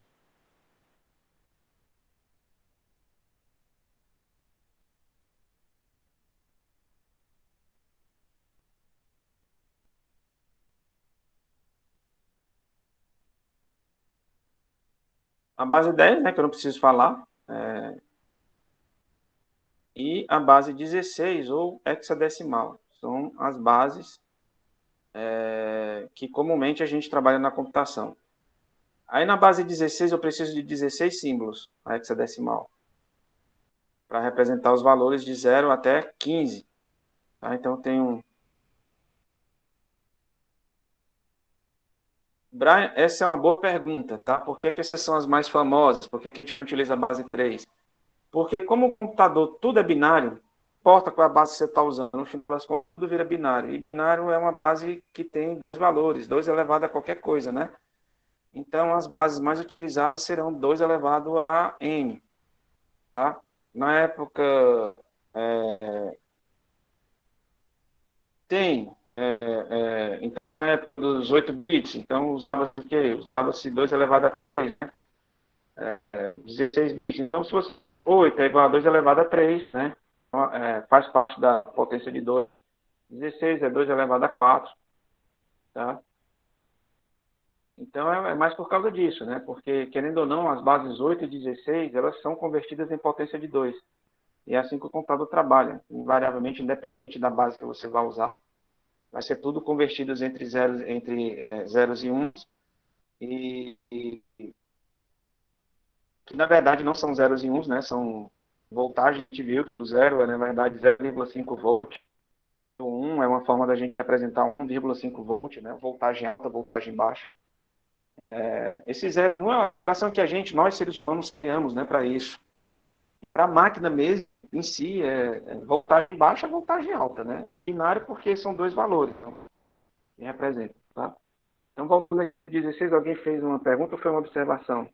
A base 10, né, que eu não preciso falar, e a base 16, ou hexadecimal. São as bases que comumente a gente trabalha na computação. Aí na base 16 eu preciso de 16 símbolos, a hexadecimal, para representar os valores de 0 até 15. Tá? Então tem um... Brian, essa é uma boa pergunta, tá? Por que essas são as mais famosas? Por que a gente utiliza a base 3? Porque como o computador tudo é binário, importa qual é a base que você está usando, no final das contas tudo vira binário. E binário é uma base que tem dois valores, 2 elevado a qualquer coisa, né? Então as bases mais utilizadas serão 2 elevado a n, tá? Na época tem, então na época dos 8 bits, então usava-se o quê? Usava-se 2 elevado a 3, né? 16 bits. Então se fosse 8 é igual a 2 elevado a 3, né? Então, faz parte da potência de 2. 16 é 2 elevado a 4, tá? Então é mais por causa disso, né? Porque, querendo ou não, as bases 8 e 16, elas são convertidas em potência de 2. E é assim que o computador trabalha. Invariavelmente, independente da base que você vai usar, vai ser tudo convertido entre zeros e uns. E que, na verdade, não são zeros e uns, né? São voltagem, a gente viu que o zero é, na verdade, 0,5 volt. O 1 é uma forma da gente representar 1,5 volt, né? Voltagem alta, voltagem baixa. Esse zero é uma relação que nós seres humanos, criamos, né, para isso. Para a máquina mesmo, em si, é voltagem baixa, voltagem alta, né? Binário porque são dois valores, então, que representam, tá? Então, voltando a 16, alguém fez uma pergunta ou foi uma observação?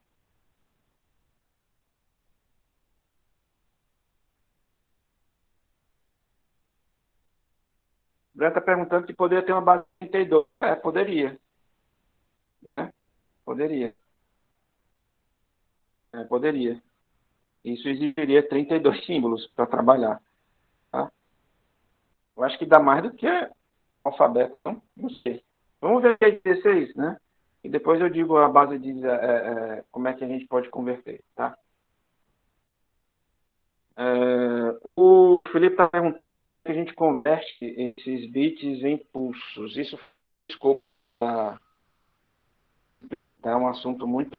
O Breno está perguntando se poderia ter uma base de 32. Poderia, né? Poderia, poderia. Isso exigiria 32 símbolos para trabalhar, tá? Eu acho que dá mais do que alfabeto, então, não sei. Vamos ver aí 16, né? E depois eu digo a base de como é que a gente pode converter, tá? O Felipe está perguntando se a gente converte esses bits em pulsos. Isso ficou é um assunto muito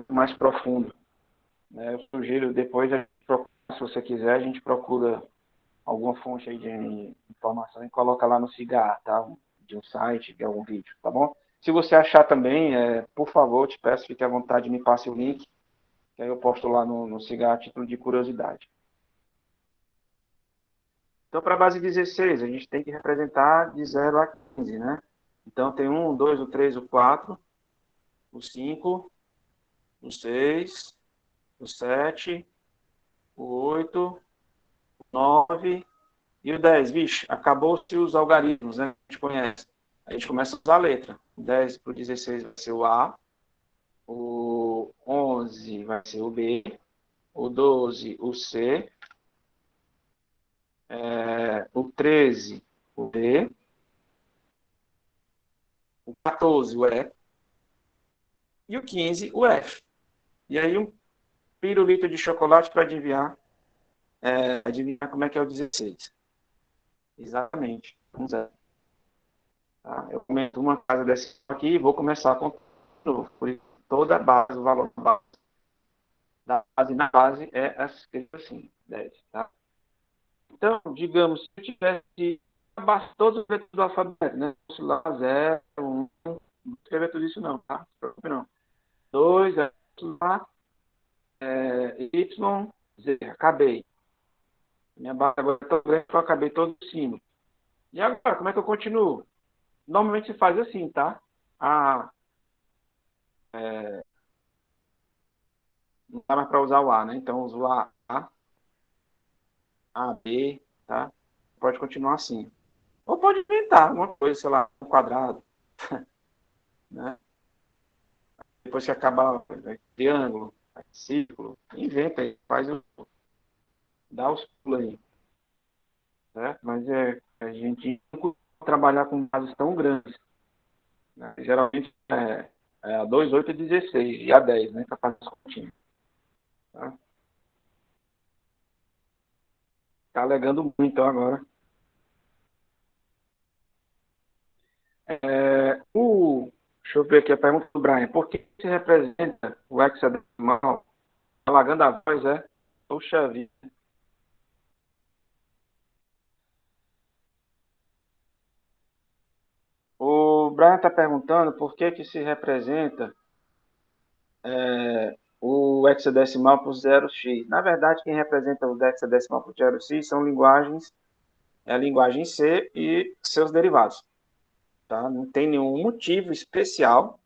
mais profundo, né? Eu sugiro depois, se você quiser, a gente procura alguma fonte aí de informação e coloca lá no Cigar, tá? De um site, de algum vídeo, tá bom? Se você achar também, por favor, te peço, fique à vontade, me passe o link, que aí eu posto lá no Cigar a título de curiosidade. Então, para a base 16, a gente tem que representar de 0 a 15, né? Então, tem um, o 2, o 3, o 4, o 5, o 6, o 7, o 8, o 9 e o 10. Vixe, acabou-se os algarismos, né? A gente conhece. A gente começa a usar a letra. O 10 para o 16 vai ser o A, o 11 vai ser o B, o 12 o C, o 13 o D, o 14 o E e o 15 o F. E aí um pirulito de chocolate para adivinhar como é que é o 16. Exatamente. Vamos lá. Tá? Eu comento uma casa dessa aqui e vou começar a contar de novo. Por isso, toda a base, o valor da base na base é escrito assim, 10. Tá? Então, digamos, se eu tivesse todos os letras do alfabeto, né? Fosse lá 0, 1, não escrever tudo isso não, tá? Não se preocupe não. 2, lá, Y, Z, acabei. Minha base agora está grande, eu acabei todo em cima. E agora, como é que eu continuo? Normalmente se faz assim, tá? A, não dá mais para usar o A, né? Então uso A, B, tá? Pode continuar assim. Ou pode inventar uma coisa, sei lá, um quadrado, né? Depois que acabar triângulo, círculo, inventa aí, dá os pulos aí, né? Mas a gente não costuma trabalhar com bases tão grandes, né? Geralmente, a 2, 8 e 16, e a 10, né? Capacidade contínua. Tá? Tá alegando muito, então, agora. Deixa eu ver aqui a pergunta do Brian. Por que se representa o hexadecimal? Alagando a voz, é? Puxa vida. O Brian está perguntando por que se representa o hexadecimal por 0x. Na verdade, quem representa o hexadecimal por 0x são linguagens, a linguagem C e seus derivados. Tá? Não tem nenhum motivo especial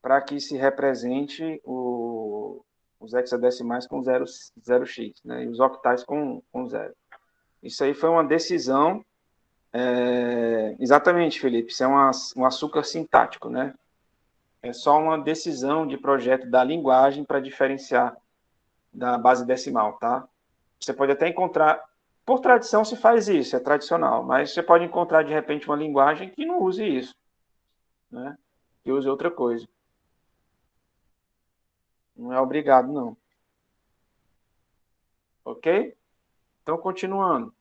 para que se represente os hexadecimais com 0x, né? E os octais com 0. Isso aí foi uma decisão. Exatamente, Felipe. Isso é um açúcar sintático, né? É só uma decisão de projeto da linguagem para diferenciar da base decimal, tá? Você pode até encontrar, por tradição se faz isso, é tradicional, mas você pode encontrar de repente uma linguagem que não use isso, né? Que use outra coisa. Não é obrigado, não. Ok? Então, continuando.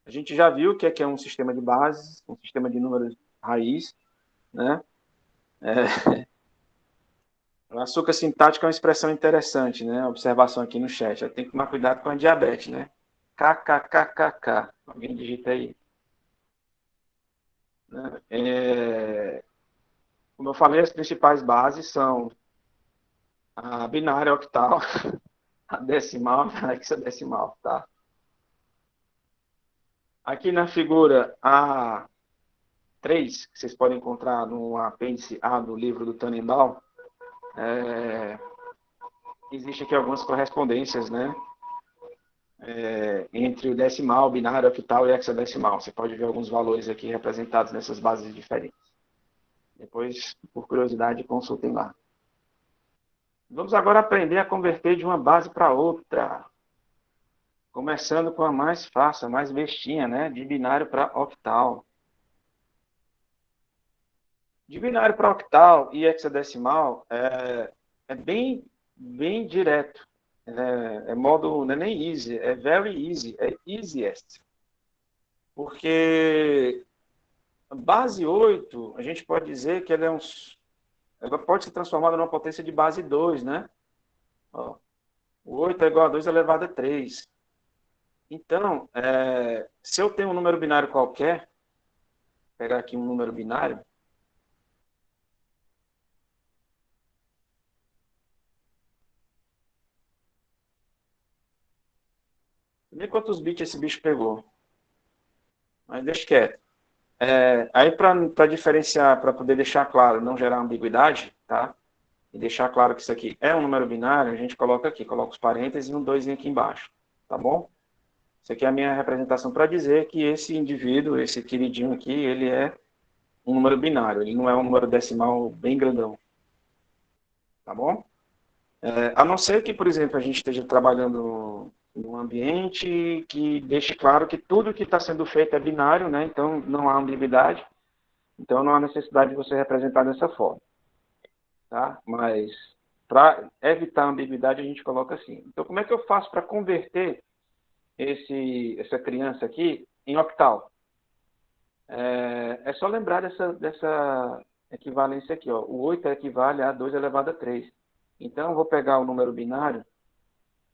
A gente já viu o que é um sistema de bases, um sistema de números raiz, né? O açúcar sintático é uma expressão interessante, né? Observação aqui no chat. Tem que tomar cuidado com a diabetes, né? KKKKK. Alguém digita aí. Né? Como eu falei, as principais bases são a binária octal, a decimal e a hexadecimal, tá? Aqui na figura A3, que vocês podem encontrar no apêndice A do livro do Tannenbaum, existe aqui algumas correspondências, né? Entre o decimal, binário, octal e hexadecimal. Você pode ver alguns valores aqui representados nessas bases diferentes. Depois, por curiosidade, consultem lá. Vamos agora aprender a converter de uma base para outra. Começando com a mais fácil, a mais bestinha, né? De binário para octal. De binário para octal e hexadecimal é bem direto. Modo, não é nem easy, é very easy, é easiest. Porque a base 8, a gente pode dizer que ela pode ser transformada numa potência de base 2, né? Ó, o 8 é igual a 2 elevado a 3. Então, se eu tenho um número binário qualquer, vou pegar aqui um número binário, vê quantos bits esse bicho pegou. Mas deixa quieto. Aí, para diferenciar, para poder deixar claro, não gerar ambiguidade, tá? E deixar claro que isso aqui é um número binário, a gente coloca aqui, coloca os parênteses e um 2 aqui embaixo, tá bom? Isso aqui é a minha representação para dizer que esse indivíduo, esse queridinho aqui, ele é um número binário, ele não é um número decimal bem grandão, tá bom? A não ser que, por exemplo, a gente esteja trabalhando num ambiente que deixe claro que tudo que está sendo feito é binário, né? Então não há ambiguidade, então não há necessidade de você representar dessa forma, tá? Mas para evitar a ambiguidade a gente coloca assim. Então como é que eu faço para converter essa criança aqui em octal? É só lembrar dessa equivalência aqui, ó. O 8 equivale a 2 elevado a 3. Então, eu vou pegar o número binário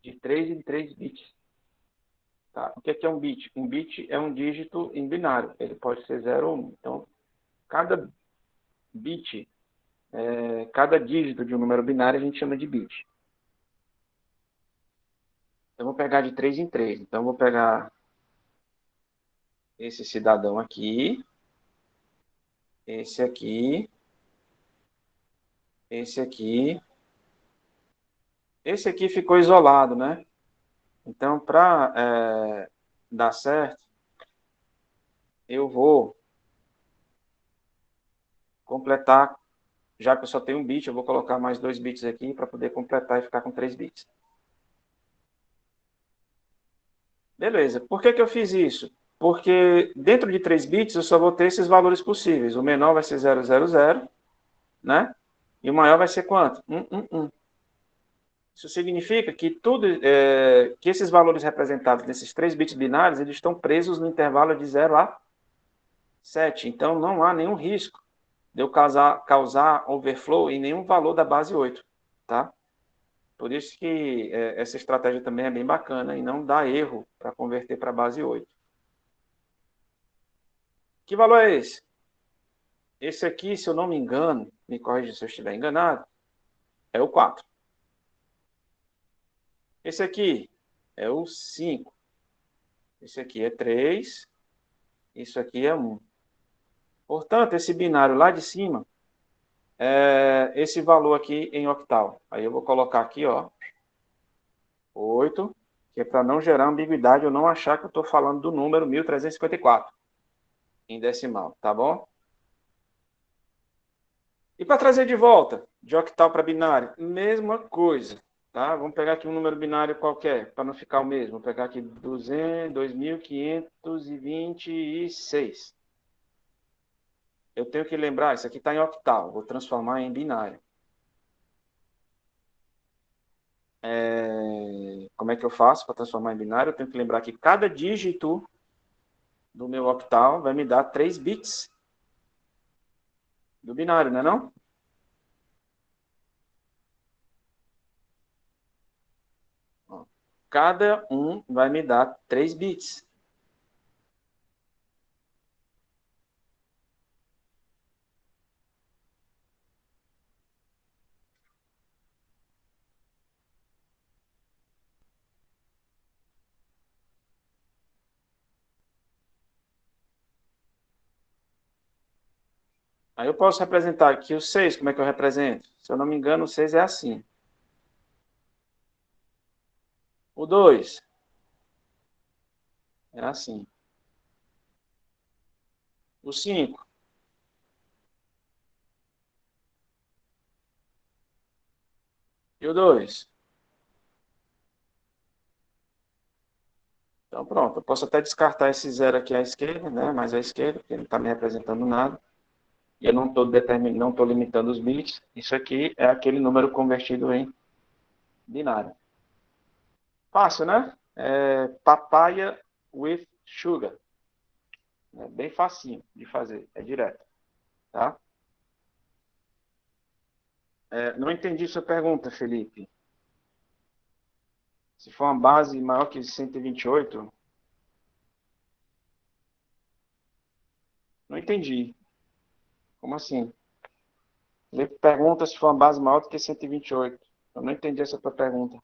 de 3 em 3 bits. Tá? O que é um bit? Um bit é um dígito em binário. Ele pode ser 0 ou 1. Então, cada bit, cada dígito de um número binário a gente chama de bit. Então, eu vou pegar de 3 em 3. Então, eu vou pegar esse cidadão aqui, esse aqui, esse aqui. Esse aqui ficou isolado, né? Então, para dar certo, eu vou completar, já que eu só tenho um bit, eu vou colocar mais 2 bits aqui para poder completar e ficar com 3 bits. Beleza. Por que eu fiz isso? Porque dentro de 3 bits eu só vou ter esses valores possíveis. O menor vai ser 000, né? E o maior vai ser quanto? 1. Isso significa que que esses valores representados nesses 3 bits binários, eles estão presos no intervalo de 0 a 7. Então, não há nenhum risco de eu causar overflow em nenhum valor da base 8, tá? Por isso que essa estratégia também é bem bacana e não dá erro para converter para a base 8. Que valor é esse? Esse aqui, se eu não me engano, me corrija se eu estiver enganado, é o 4. Esse aqui é o 5. Esse aqui é 3. Isso aqui é 1. Portanto, esse binário lá de cima é esse valor aqui em octal. Aí eu vou colocar aqui, ó, 8, que é para não gerar ambiguidade, eu não achar que eu estou falando do número 1354 em decimal, tá bom? E para trazer de volta, de octal para binário, mesma coisa, tá? Vamos pegar aqui um número binário qualquer, para não ficar o mesmo. Vou pegar aqui 2526. Eu tenho que lembrar, isso aqui está em octal, vou transformar em binário. Como é que eu faço para transformar em binário? Eu tenho que lembrar que cada dígito do meu octal vai me dar 3 bits do binário, não é não? Ó, cada um vai me dar 3 bits. Aí eu posso representar aqui o 6, como é que eu represento? Se eu não me engano, o 6 é assim. O 2 é assim. O 5 e o 2. Então pronto, eu posso até descartar esse 0 aqui à esquerda, né? Mais à esquerda, porque não está me representando nada. E eu não estou limitando os bits. Isso aqui é aquele número convertido em binário. Fácil, né? Papaya with sugar. É bem facinho de fazer, é direto, tá? Não entendi sua pergunta, Felipe. Se for uma base maior que 128, não entendi. Como assim? Ele pergunta se for uma base maior do que 128. Eu não entendi essa tua pergunta.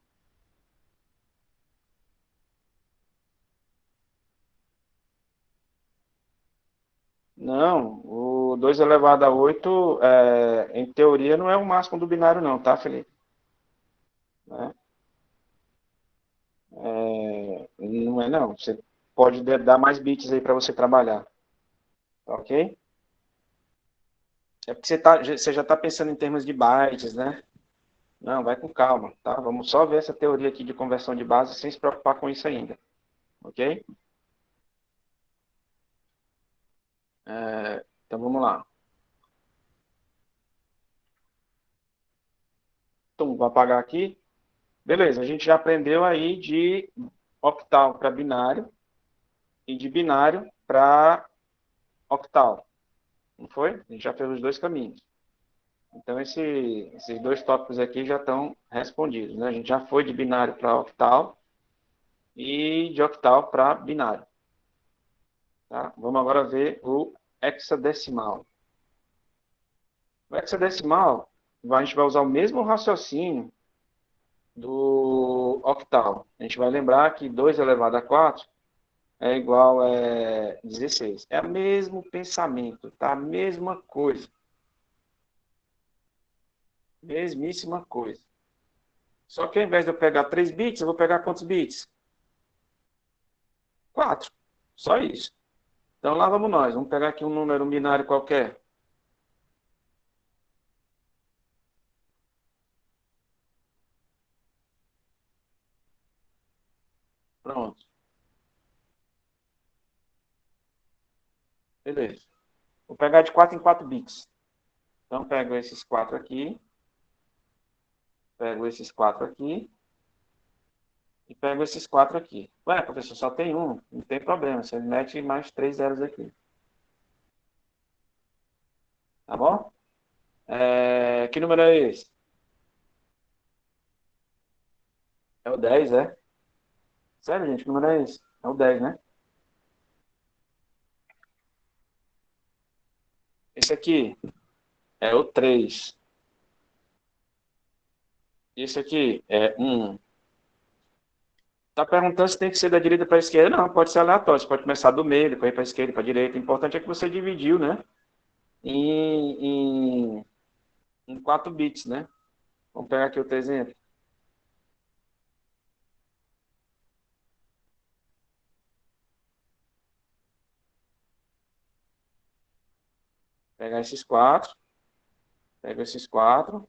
Não, o 2 elevado a 8, em teoria, não é o máximo do binário, não, tá, Felipe? Né? Não é, não. Você pode dar mais bits aí para você trabalhar, tá ok? É porque você já está pensando em termos de bytes, né? Não, vai com calma, tá? Vamos só ver essa teoria aqui de conversão de base sem se preocupar com isso ainda, ok? Então vamos lá. Então, vou apagar aqui. Beleza, a gente já aprendeu aí de octal para binário e de binário para octal, não foi? A gente já fez os dois caminhos. Então, esses dois tópicos aqui já estão respondidos, né? A gente já foi de binário para octal e de octal para binário, tá? Vamos agora ver o hexadecimal. O hexadecimal, a gente vai usar o mesmo raciocínio do octal. A gente vai lembrar que 2 elevado a 4 é igual a 16. É o mesmo pensamento, tá? A mesma coisa. Mesmíssima coisa. Só que ao invés de eu pegar 3 bits, eu vou pegar quantos bits? 4. Só isso. Então lá vamos nós. Vamos pegar aqui um número binário qualquer. Pronto. Beleza. Vou pegar de 4 em 4 bits. Então, pego esses 4 aqui, pego esses 4 aqui e pego esses 4 aqui. Ué, professor, só tem um. Não tem problema, você mete mais 3 zeros aqui. Tá bom? Que número é esse? É o 10, é? Sério, gente, que número é esse? É o 10, né? Esse aqui é o 3. Esse aqui é 1. Tá perguntando se tem que ser da direita para a esquerda? Não, pode ser aleatório. Você pode começar do meio, depois ir para a esquerda, para a direita. O importante é que você dividiu, né? Em 4 bits, né? Vamos pegar aqui outro exemplo. Pegar esses 4. Pega esses 4.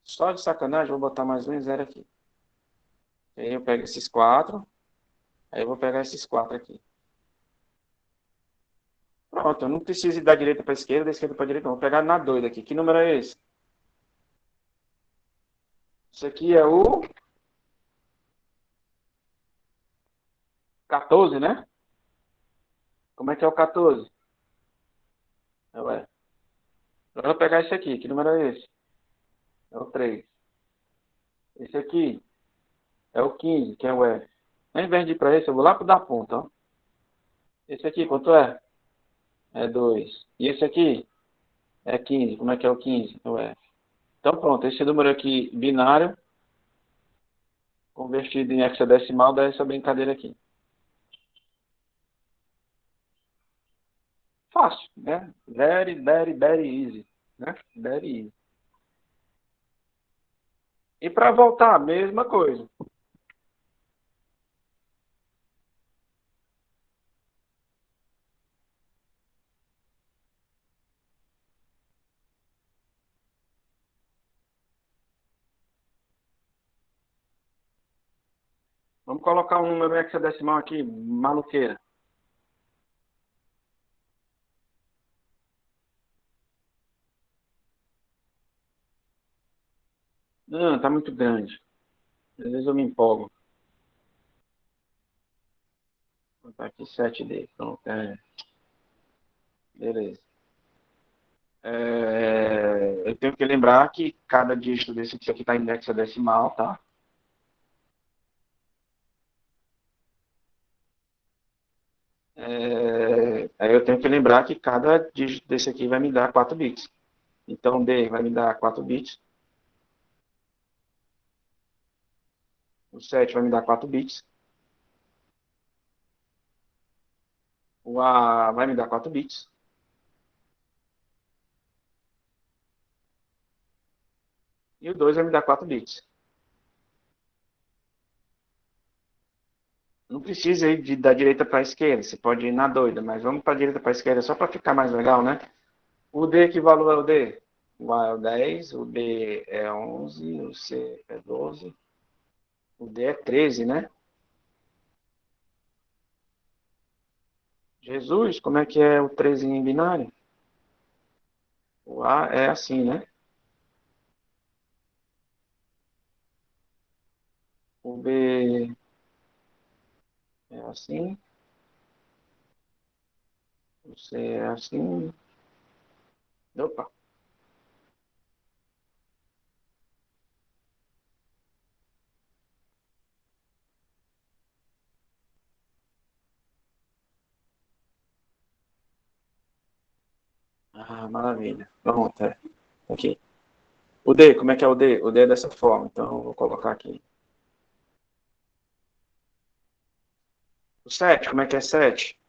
Só de sacanagem, vou botar mais um e 0 aqui. Aí eu pego esses 4. Aí eu vou pegar esses 4 aqui. Pronto, eu não preciso ir da direita para a esquerda, da esquerda para a direita. Não. Vou pegar na doida aqui. Que número é esse? Isso aqui é o 14, né? Como é que é o 14? Ué. Agora eu vou pegar esse aqui. Que número é esse? É o 3. Esse aqui é o 15, que é o F. Ao invés de ir para esse, eu vou lá para o da ponta. Ó. Esse aqui, quanto é? É 2. E esse aqui é 15. Como é que é o 15? É o F. Então pronto, esse número aqui binário, convertido em hexadecimal, dá essa brincadeira aqui. Fácil, né? Very, very, very easy. Né? Very easy. E para voltar, a mesma coisa. Vamos colocar um número hexadecimal aqui, maluqueira. Não, tá muito grande. Às vezes eu me empolgo. Vou botar aqui 7D. Pronto, beleza. Eu tenho que lembrar que cada dígito desse aqui está em hexadecimal, tá? Aí eu tenho que lembrar que cada dígito desse aqui vai me dar 4 bits. Então, D vai me dar 4 bits. O 7 vai me dar 4 bits. O A vai me dar 4 bits. E o 2 vai me dar 4 bits. Não precisa ir da direita para a esquerda, você pode ir na doida, mas vamos para a direita para a esquerda só para ficar mais legal, né? O D, que valor é o D? O A é o 10, o B é 11, o C é 12, o D é 13, né? Jesus, como é que é o 13 em binário? O A é assim, né? O B é assim, o C é assim. Opa. Ah, maravilha. Pronto, é. Aqui. O D, como é que é o D? O D é dessa forma, então eu vou colocar aqui. O 7, como é que é 7?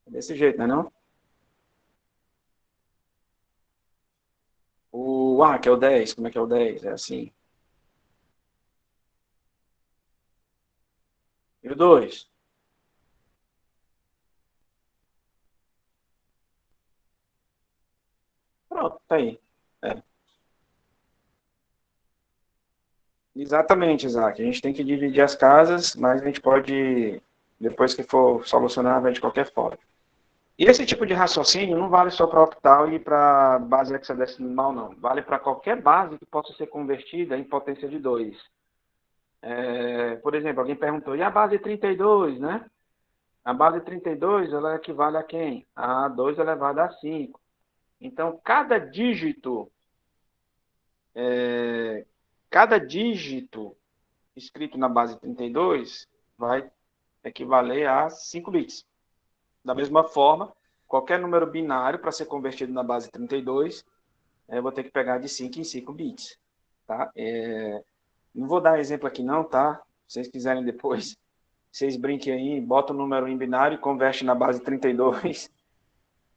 É desse jeito, não é não? O A, que é o 10, como é que é o 10? É assim. E o 2? Pronto, tá aí. É. Exatamente, Isaac. A gente tem que dividir as casas, mas a gente pode, depois que for solucionar, ver de qualquer forma. E esse tipo de raciocínio não vale só para octal e para base hexadecimal, não. Vale para qualquer base que possa ser convertida em potência de 2. Por exemplo, alguém perguntou, e a base 32, né? A base 32, ela equivale a quem? A 2 elevado a 5. Então, cada dígito escrito na base 32 vai equivaler a 5 bits. Da mesma forma, qualquer número binário para ser convertido na base 32, eu vou ter que pegar de 5 em 5 bits. Tá? Não vou dar exemplo aqui não, tá? Se vocês quiserem depois, vocês brinquem aí, botam o número em binário, converte na base 32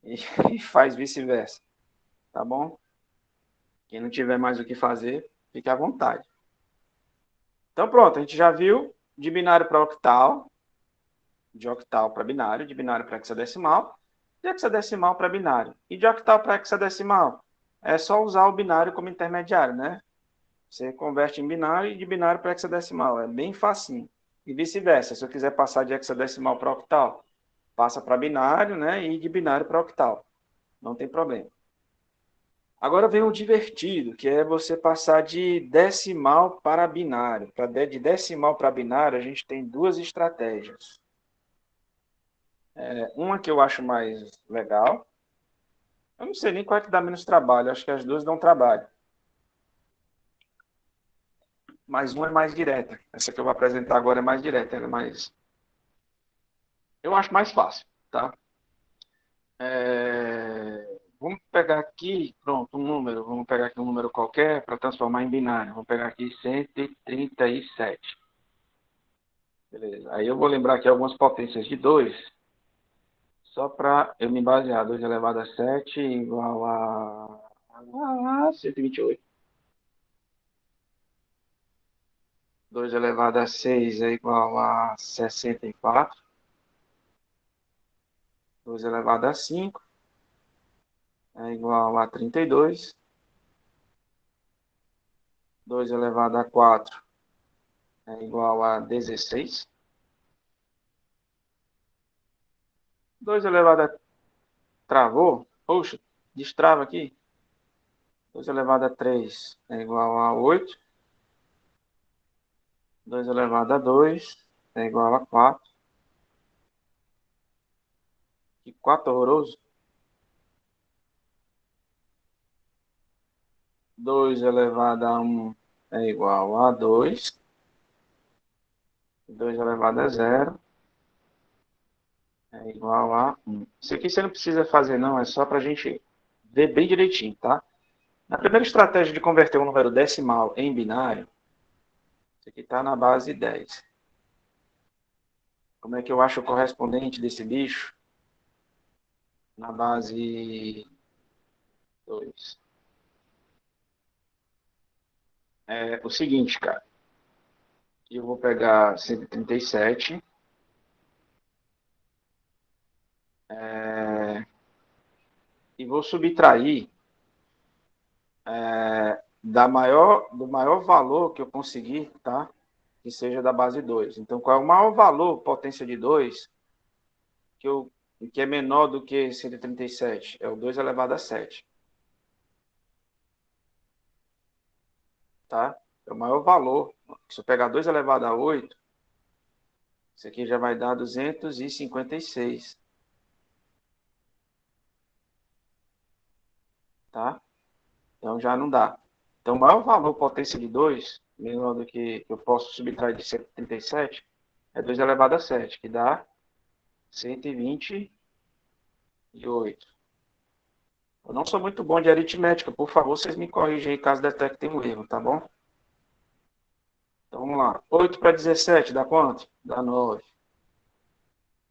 e faz vice-versa. Tá bom? Quem não tiver mais o que fazer, fique à vontade. Então pronto, a gente já viu de binário para octal, de octal para binário, de binário para hexadecimal, de hexadecimal para binário. E de octal para hexadecimal, é só usar o binário como intermediário, né? Você converte em binário e de binário para hexadecimal. É bem facinho. E vice-versa. Se eu quiser passar de hexadecimal para octal, passa para binário, né? E de binário para octal. Não tem problema. Agora vem o divertido, que é você passar de decimal para binário. De decimal para binário, a gente tem duas estratégias. Uma que eu acho mais legal. Eu não sei nem qual é que dá menos trabalho. Acho que as duas dão trabalho. Mas uma é mais direta. Essa que eu vou apresentar agora é mais direta. Ela é mais... Eu acho mais fácil, tá? Vamos pegar aqui, pronto, um número. Vamos pegar aqui um número qualquer para transformar em binário. Vamos pegar aqui 137. Beleza. Aí eu vou lembrar aqui algumas potências de 2, só para eu me basear. 2 elevado a 7 igual a 128. 2 elevado a 6 é igual a 64. 2 elevado a 5 é igual a 32. 2 elevado a 4 é igual a 16. 2 elevado a... Travou? Poxa, destrava aqui. 2 elevado a 3 é igual a 8. 2 elevado a 2 é igual a 4. Que 4 horroroso. 2 elevado a 1 é igual a 2. 2 elevado a 0 é igual a 1. Isso aqui você não precisa fazer, não. É só para a gente ver bem direitinho, tá? Na primeira estratégia de converter um número decimal em binário, isso aqui está na base 10. Como é que eu acho o correspondente desse bicho? Na base 2. É o seguinte, cara. Eu vou pegar 137. E vou subtrair do maior valor que eu conseguir, tá? Que seja da base 2. Então, qual é o maior valor, potência de 2, que é menor do que 137? É o 2 elevado a 7. Tá? É o maior valor. Se eu pegar 2 elevado a 8, isso aqui já vai dar 256. Tá? Então, já não dá. Então, o maior valor, potência de 2, menor do que eu posso subtrair de 137, é 2 elevado a 7, que dá 128. Eu não sou muito bom de aritmética. Por favor, vocês me corrigem aí caso detectem um erro, tá bom? Então, vamos lá. 8 para 17 dá quanto? Dá 9.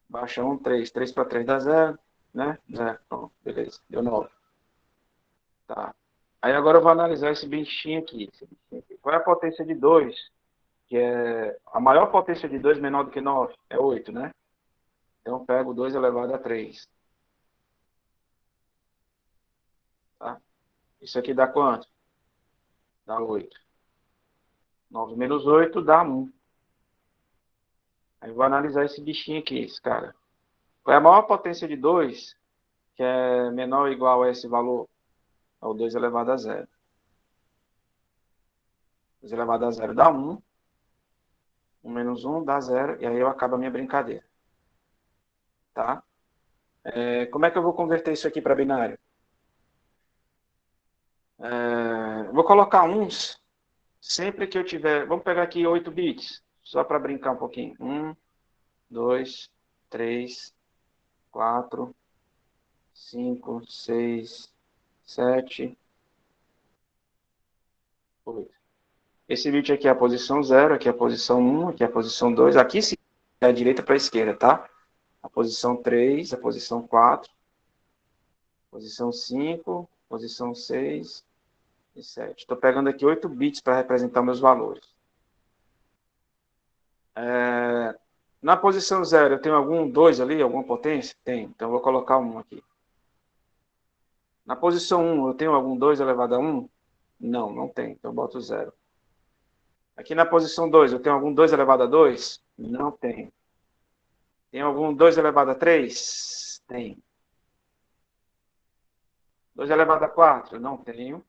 Baixa 1, 3. 3 para 3 dá 0, né? 0. Pronto, beleza. Deu 9. Tá. Aí agora eu vou analisar esse bichinho aqui. Qual é a potência de 2? Que é a maior potência de 2 menor do que 9? É 8, né? Então, eu pego 2 elevado a 3. Tá? Isso aqui dá quanto? Dá 8. 9 menos 8 dá 1. Aí eu vou analisar esse bichinho aqui, esse cara. Qual é a maior potência de 2, que é menor ou igual a esse valor? É o 2 elevado a zero. 2 elevado a zero dá 1. 1 menos 1 dá 0. E aí eu acabo a minha brincadeira. Tá? Como é que eu vou converter isso aqui para binário? Vou colocar uns sempre que eu tiver... Vamos pegar aqui 8 bits, só para brincar um pouquinho. 1, 2, 3, 4, 5, 6, 7, 8. Esse bit aqui é a posição 0, aqui é a posição 1, aqui é a posição 2. Aqui sim é a direita para a esquerda, tá? A posição 3, a posição 4, posição 5, posição 6 e 7. Estou pegando aqui 8 bits para representar meus valores. Na posição 0, eu tenho algum 2 ali, alguma potência? Tem. Então, eu vou colocar 1 aqui. Na posição 1, eu tenho algum 2 elevado a 1? Não, não tem. Então, eu boto 0. Aqui na posição 2, eu tenho algum 2 elevado a 2? Não tem. Tem algum 2 elevado a 3? Tem. 2 elevado a 4? Não tenho.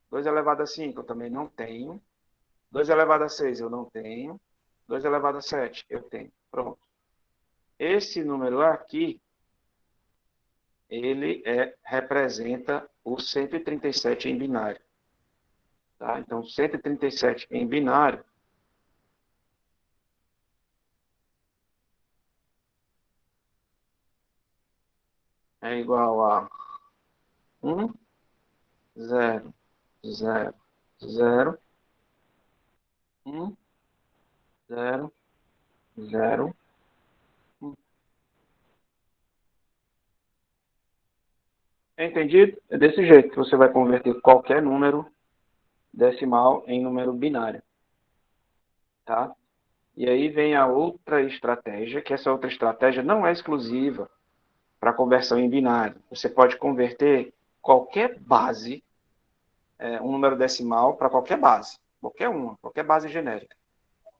2 elevado a 5? Eu também não tenho. 2 elevado a 6? Eu não tenho. 2 elevado a 7? Eu tenho. Pronto. Esse número aqui, ele representa o 137 em binário. Tá? Então, 137 em binário é igual a 1, 0, 0, 0, 1, 0, 0, 1. Entendido? É desse jeito que você vai converter qualquer número decimal em número binário. Tá? E aí vem a outra estratégia, que essa outra estratégia não é exclusiva para conversão em binário. Você pode converter qualquer base, um número decimal para qualquer base. Qualquer uma, qualquer base genérica.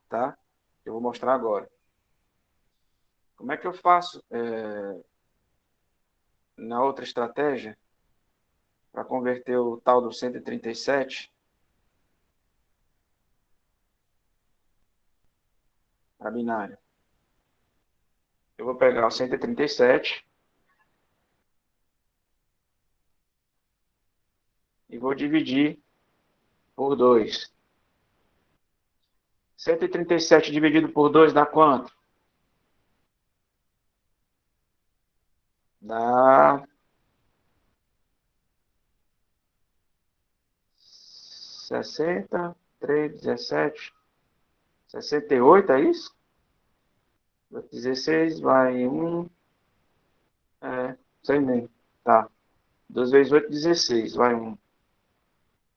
Tá? Eu vou mostrar agora. Como é que eu faço na outra estratégia para converter o tal do 137 para binário? Eu vou pegar o 137 e vou dividir por 2. 137 dividido por 2 dá quanto? Dá 60, 3, 17, 68, é isso? 16 vai 1, sei nem. Tá. 2 vezes 8, 16, vai 1.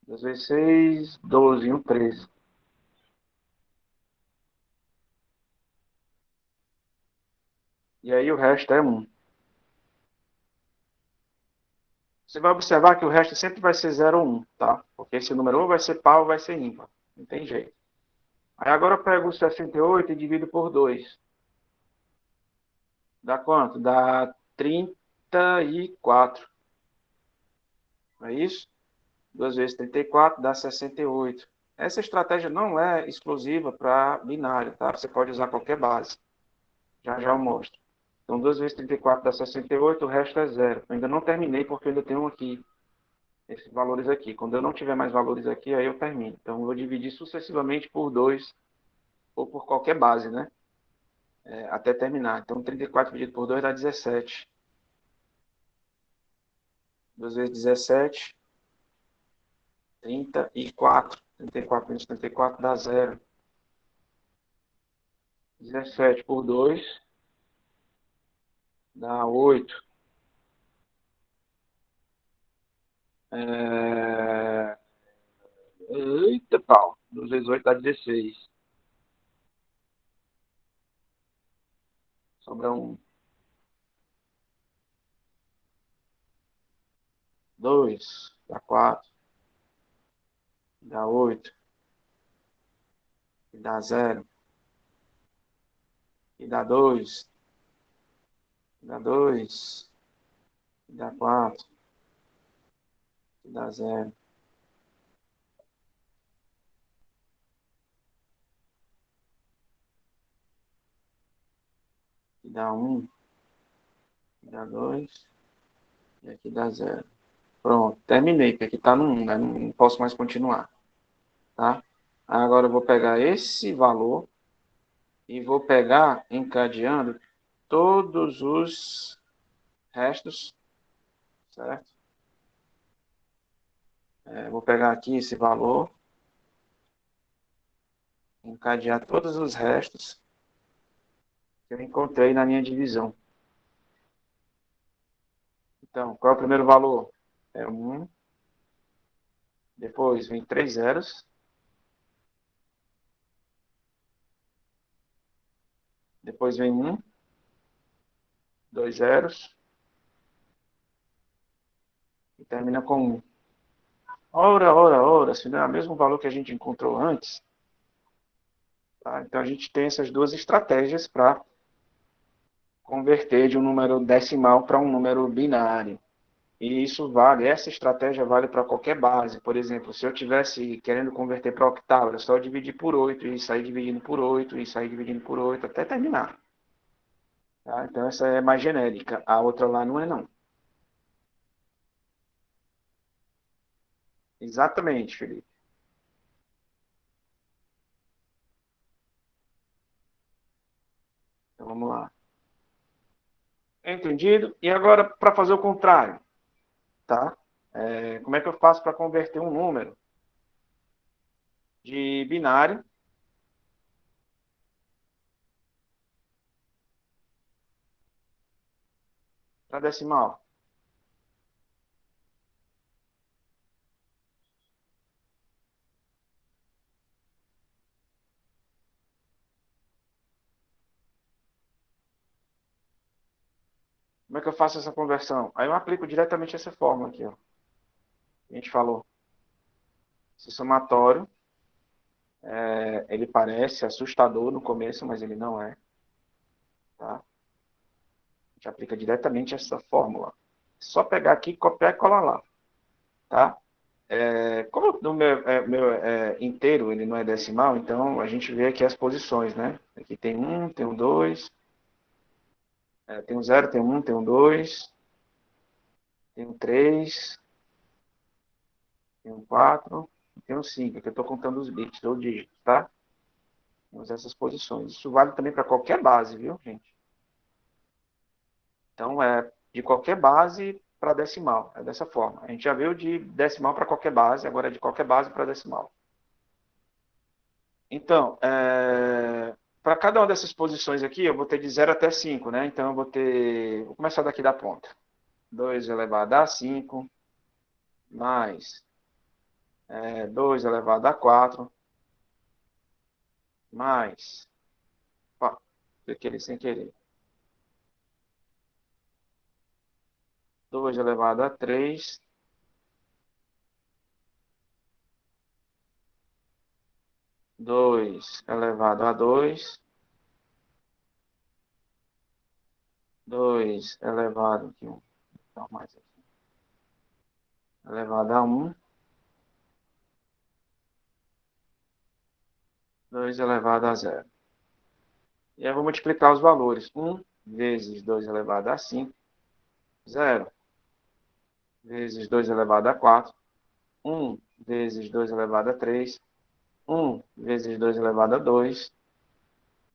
2 vezes 6, 12, 1, 13. E aí o resto é 1. Você vai observar que o resto sempre vai ser 0 ou 1, tá? Porque esse número ou vai ser par ou vai ser ímpar. Não tem jeito. Aí agora eu pego o 68 e divido por 2. Dá quanto? Dá 34. Não é isso? 2 vezes 34 dá 68. Essa estratégia não é exclusiva para binário, tá? Você pode usar qualquer base. Já já eu mostro. Então, 2 vezes 34 dá 68, o resto é zero. Eu ainda não terminei porque eu ainda tenho aqui esses valores aqui. Quando eu não tiver mais valores aqui, aí eu termino. Então, eu vou dividir sucessivamente por 2 ou por qualquer base, né? Até terminar. Então, 34 dividido por 2 dá 17. 2 vezes 17, 34. 34 menos 34 dá 0. 17 por 2 dá 8. Eita pau. 2 vezes 8 dá 16. Sobra 1. 2 dá 4. Dá 8. E dá 0. E dá 2. dá 2, dá 4, dá 0. Aqui dá 1, dá 2, e aqui dá 0. Pronto, terminei, porque aqui está no 1, né? Não posso mais continuar, tá? Agora eu vou pegar esse valor e vou pegar encadeando todos os restos, certo? Vou pegar aqui esse valor, encadear todos os restos que eu encontrei na minha divisão. Então, qual é o primeiro valor? É 1. Depois vem 3 zeros. Depois vem 1, 2 zeros. E termina com 1. Ora, ora, ora, se não é o mesmo valor que a gente encontrou antes, tá? Então a gente tem essas duas estratégias para converter de um número decimal para um número binário. E isso vale, essa estratégia vale para qualquer base. Por exemplo, se eu tivesse querendo converter para octavo, era só eu dividir por 8 e sair dividindo por 8 e sair dividindo por 8 até terminar. Tá? Então essa é mais genérica, a outra lá não é não. Exatamente, Felipe. Então vamos lá. Entendido? E agora para fazer o contrário, tá? Como é que eu faço para converter um número de binário para decimal? Como é que eu faço essa conversão? Aí eu aplico diretamente essa fórmula aqui, ó. A gente falou. Esse somatório, ele parece assustador no começo, mas ele não é. Tá? A gente aplica diretamente essa fórmula. Só pegar aqui, copiar e colar lá. Tá? Como no meu inteiro ele não é decimal, então a gente vê aqui as posições, né? Aqui tem 1, tem um 2, tem um 0, tem um 1, tem um 2, tem um 3, tem um 4, tem um 5. Aqui eu estou contando os bits ou dígitos, tá? Temos essas posições. Isso vale também para qualquer base, viu, gente? Então, de qualquer base para decimal. É dessa forma. A gente já viu de decimal para qualquer base, agora é de qualquer base para decimal. Então, para cada uma dessas posições aqui, eu vou ter de 0 até 5, né? Então, eu vou ter... Vou começar daqui da ponta. 2 elevado a 5, mais 2 elevado a 4, mais... Ó, cliquei ali sem querer. 2 elevado a 3, 2 elevado a 2, 2 elevado aqui, então mais aqui, elevado a 1, 2 elevado a 0. E aí eu vou multiplicar os valores. 1 vezes 2 elevado a 5, 0 vezes 2 elevado a 4, 1 vezes 2 elevado a 3, 1 vezes 2 elevado a 2,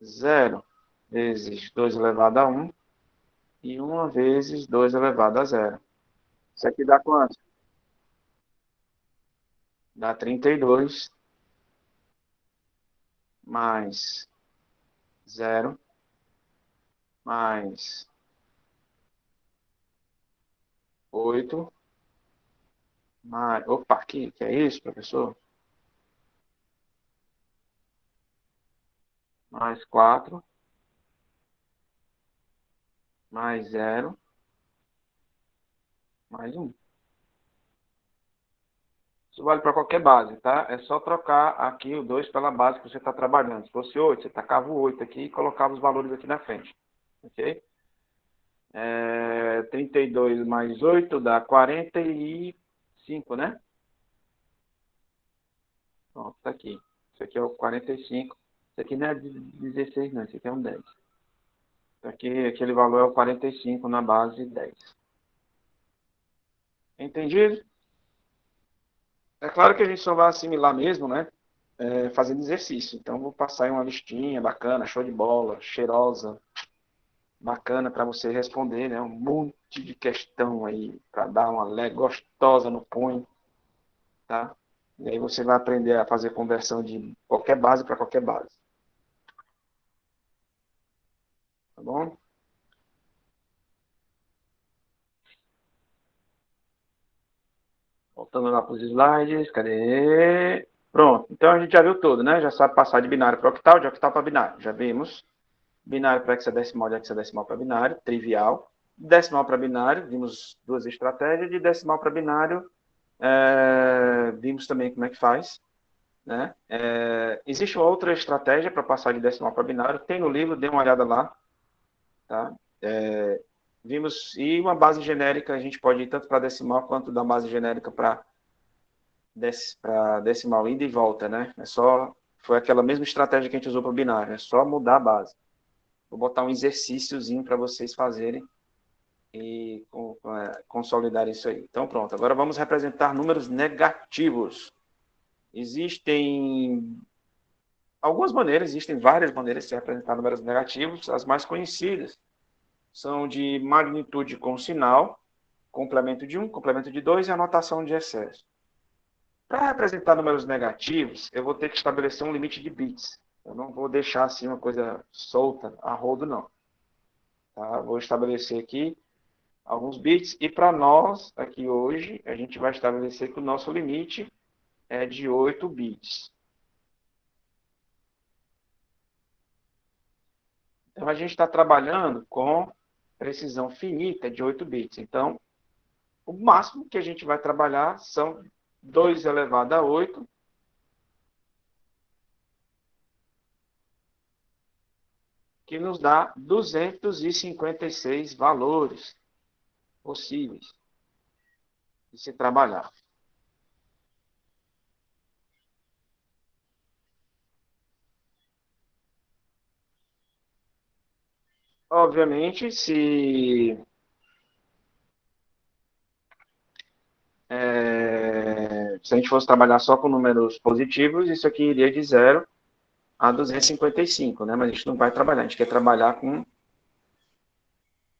0 vezes 2 elevado a 1 e 1 vezes 2 elevado a 0. Isso aqui dá quanto? Dá 32 mais 0 mais 8 mais... Opa, que é isso, professor? Mais 4 mais 0 mais 1. Isso vale para qualquer base, tá? É só trocar aqui o 2 pela base que você está trabalhando. Se fosse 8, você tacava o 8 aqui e colocava os valores aqui na frente. Ok? 32 mais 8 dá 45, né? Pronto, tá aqui. Isso aqui é o 45. Isso aqui não é 16, não. Isso aqui é um 10. Aqui, aquele valor é o 45 na base 10. Entendido? É claro que a gente só vai assimilar mesmo, né? Fazendo exercício. Então, vou passar aí uma listinha bacana, show de bola, cheirosa, bacana para você responder, né? Um monte de questão aí para dar uma lé gostosa no punho, tá? E aí você vai aprender a fazer conversão de qualquer base para qualquer base, tá bom? Voltando lá para os slides, cadê? Pronto, então a gente já viu tudo, né? Já sabe passar de binário para octal, de octal para binário. Já vimos binário para hexadecimal, de hexadecimal para binário, trivial. Decimal para binário, vimos duas estratégias. De decimal para binário, vimos também como é que faz. Né? Existe outra estratégia para passar de decimal para binário, tem no livro, dê uma olhada lá. Tá? Vimos, e uma base genérica, a gente pode ir tanto para decimal quanto da base genérica para decimal, ida e volta. Né? Foi aquela mesma estratégia que a gente usou para o binário, é só mudar a base. Vou botar um exercíciozinho para vocês fazerem e consolidar isso aí. Então, pronto. Agora vamos representar números negativos. Existem existem várias maneiras de se representar números negativos. As mais conhecidas são de magnitude com sinal, complemento de 1, complemento de 2 e anotação de excesso. Para representar números negativos, eu vou ter que estabelecer um limite de bits. Eu não vou deixar assim uma coisa solta, a rodo, não. Tá? Vou estabelecer aqui alguns bits, e para nós, aqui hoje, a gente vai estabelecer que o nosso limite é de 8 bits. Então, a gente está trabalhando com precisão finita de 8 bits. Então, o máximo que a gente vai trabalhar são 2 elevado a 8, que nos dá 256 valores possíveis de se trabalhar. Obviamente, se a gente fosse trabalhar só com números positivos, isso aqui iria de 0 a 255, né? Mas a gente não vai trabalhar, a gente quer trabalhar com,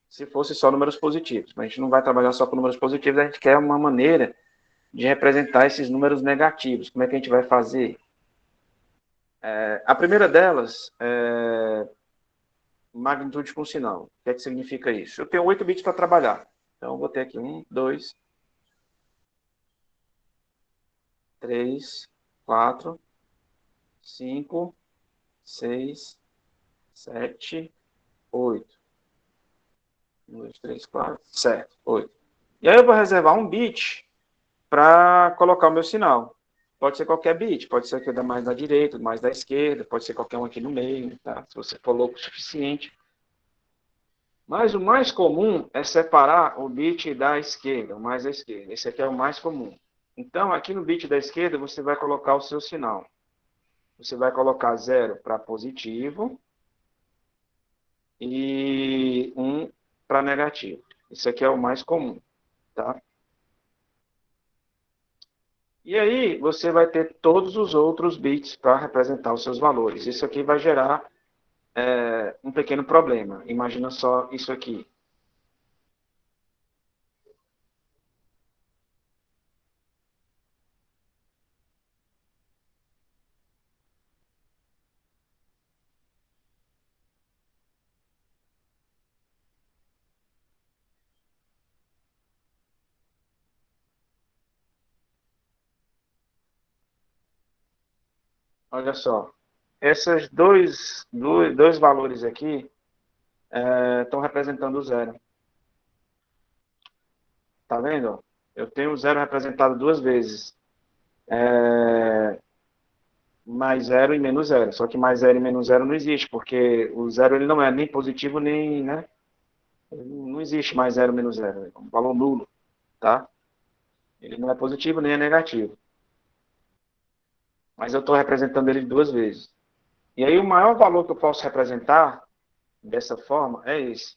se fosse só números positivos. Mas a gente não vai trabalhar só com números positivos, a gente quer uma maneira de representar esses números negativos. Como é que a gente vai fazer? A primeira delas é magnitude com sinal. O que é que significa isso? Eu tenho 8 bits para trabalhar. Então, eu vou ter aqui 1, 2, 3, 4, 5, 6, 7, 8. 1, 2, 3, 4, 7, 8. E aí eu vou reservar um bit para colocar o meu sinal. Pode ser qualquer bit, pode ser aqui mais da direita, mais da esquerda, pode ser qualquer um aqui no meio, tá? Se você for louco o suficiente. Mas o mais comum é separar o bit da esquerda, o mais à esquerda. Esse aqui é o mais comum. Então, aqui no bit da esquerda, você vai colocar o seu sinal. Você vai colocar 0 para positivo e 1 para negativo. Isso aqui é o mais comum, tá? E aí, você vai ter todos os outros bits para representar os seus valores. Isso aqui vai gerar um pequeno problema. Imagina só isso aqui. Olha só. Esses dois valores aqui estão representando o zero. Tá vendo? Eu tenho o zero representado duas vezes. Mais zero e menos zero. Só que mais zero e menos zero não existe, porque o zero ele não é nem positivo nem, né? Não existe mais zero menos zero, é um valor nulo, tá? Ele não é positivo nem é negativo. Mas eu estou representando ele duas vezes. E aí o maior valor que eu posso representar dessa forma é esse.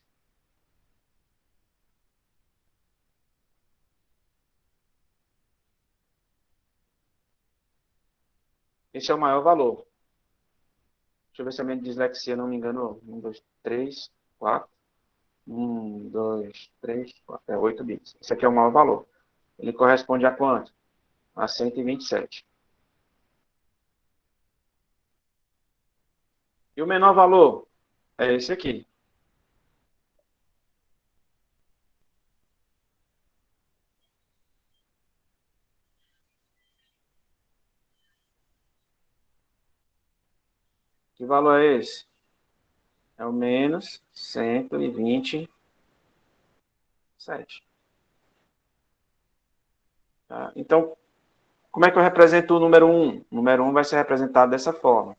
Esse é o maior valor. Deixa eu ver se a minha dislexia não me enganou. 1, 2, 3, 4. 1, 2, 3, 4. É 8 bits. Esse aqui é o maior valor. Ele corresponde a quanto? A 127. E o menor valor? É esse aqui. Que valor é esse? É o menos 127. Tá? Então, como é que eu represento o número 1? O número 1 vai ser representado dessa forma.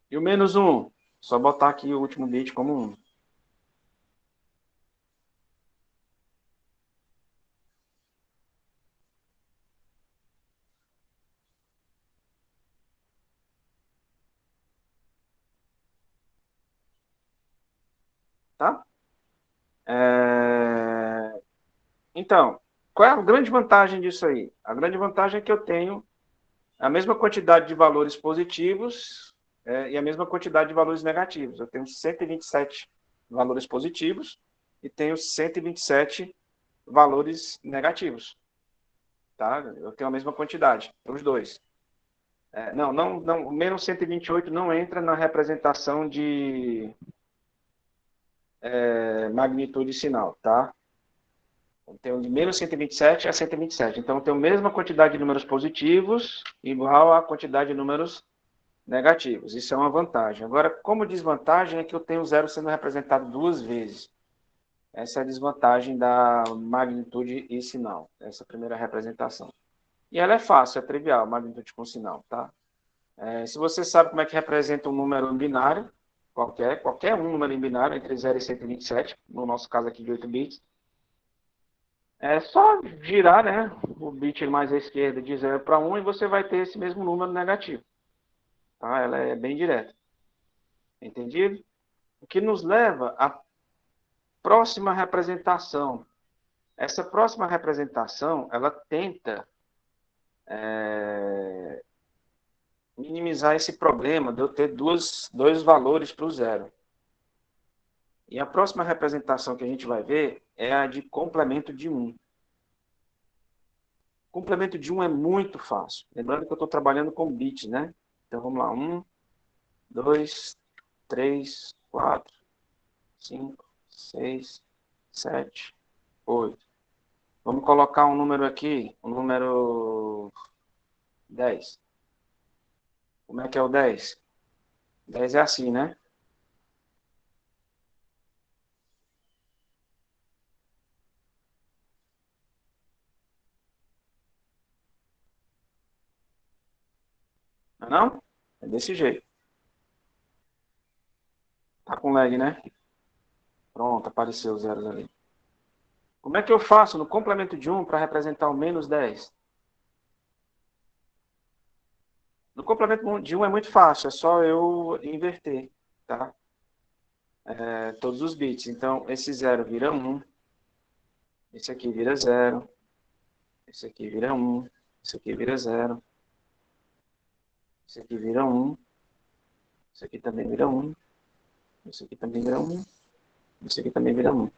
E o menos 1? Só botar aqui o último bit como 1. Tá? Então, qual é a grande vantagem disso aí? A grande vantagem é que eu tenho a mesma quantidade de valores positivos e a mesma quantidade de valores negativos. Eu tenho 127 valores positivos e tenho 127 valores negativos. Tá? Eu tenho a mesma quantidade, os dois. Não, o menos 128 não entra na representação de magnitude sinal, tá? Eu tenho de menos 127 a 127. Então, eu tenho a mesma quantidade de números positivos igual à quantidade de números negativos. Isso é uma vantagem. Agora, como desvantagem é que eu tenho zero sendo representado duas vezes. Essa é a desvantagem da magnitude e sinal, essa primeira representação. E ela é fácil, é trivial, magnitude com sinal, tá? Se você sabe como é que representa um número binário, qualquer um número em binário, entre 0 e 127, no nosso caso aqui de 8 bits, é só girar, né, o bit mais à esquerda de 0 para 1 e você vai ter esse mesmo número negativo. Tá? Ela é bem direta. Entendido? O que nos leva à próxima representação. Essa próxima representação, ela tenta minimizar esse problema de eu ter dois valores para o zero. E a próxima representação que a gente vai ver é a de complemento de 1. Complemento de 1 é muito fácil. Lembrando que eu estou trabalhando com bits, né? Então vamos lá. 1, 2, 3, 4, 5, 6, 7, 8. Vamos colocar um número aqui, o número 10. Como é que é o 10? 10 é assim, né? Não é não? É desse jeito. Tá com lag, né? Pronto, apareceu os zeros ali. Como é que eu faço no complemento de 1 para representar o menos 10? No complemento de 1 é muito fácil, é só eu inverter, tá? Todos os bits. Então, esse 0 vira 1, esse aqui vira 0, esse aqui vira 1, esse aqui vira 0, esse aqui vira 1, esse aqui também vira 1, esse aqui também vira 1, esse aqui também vira 1.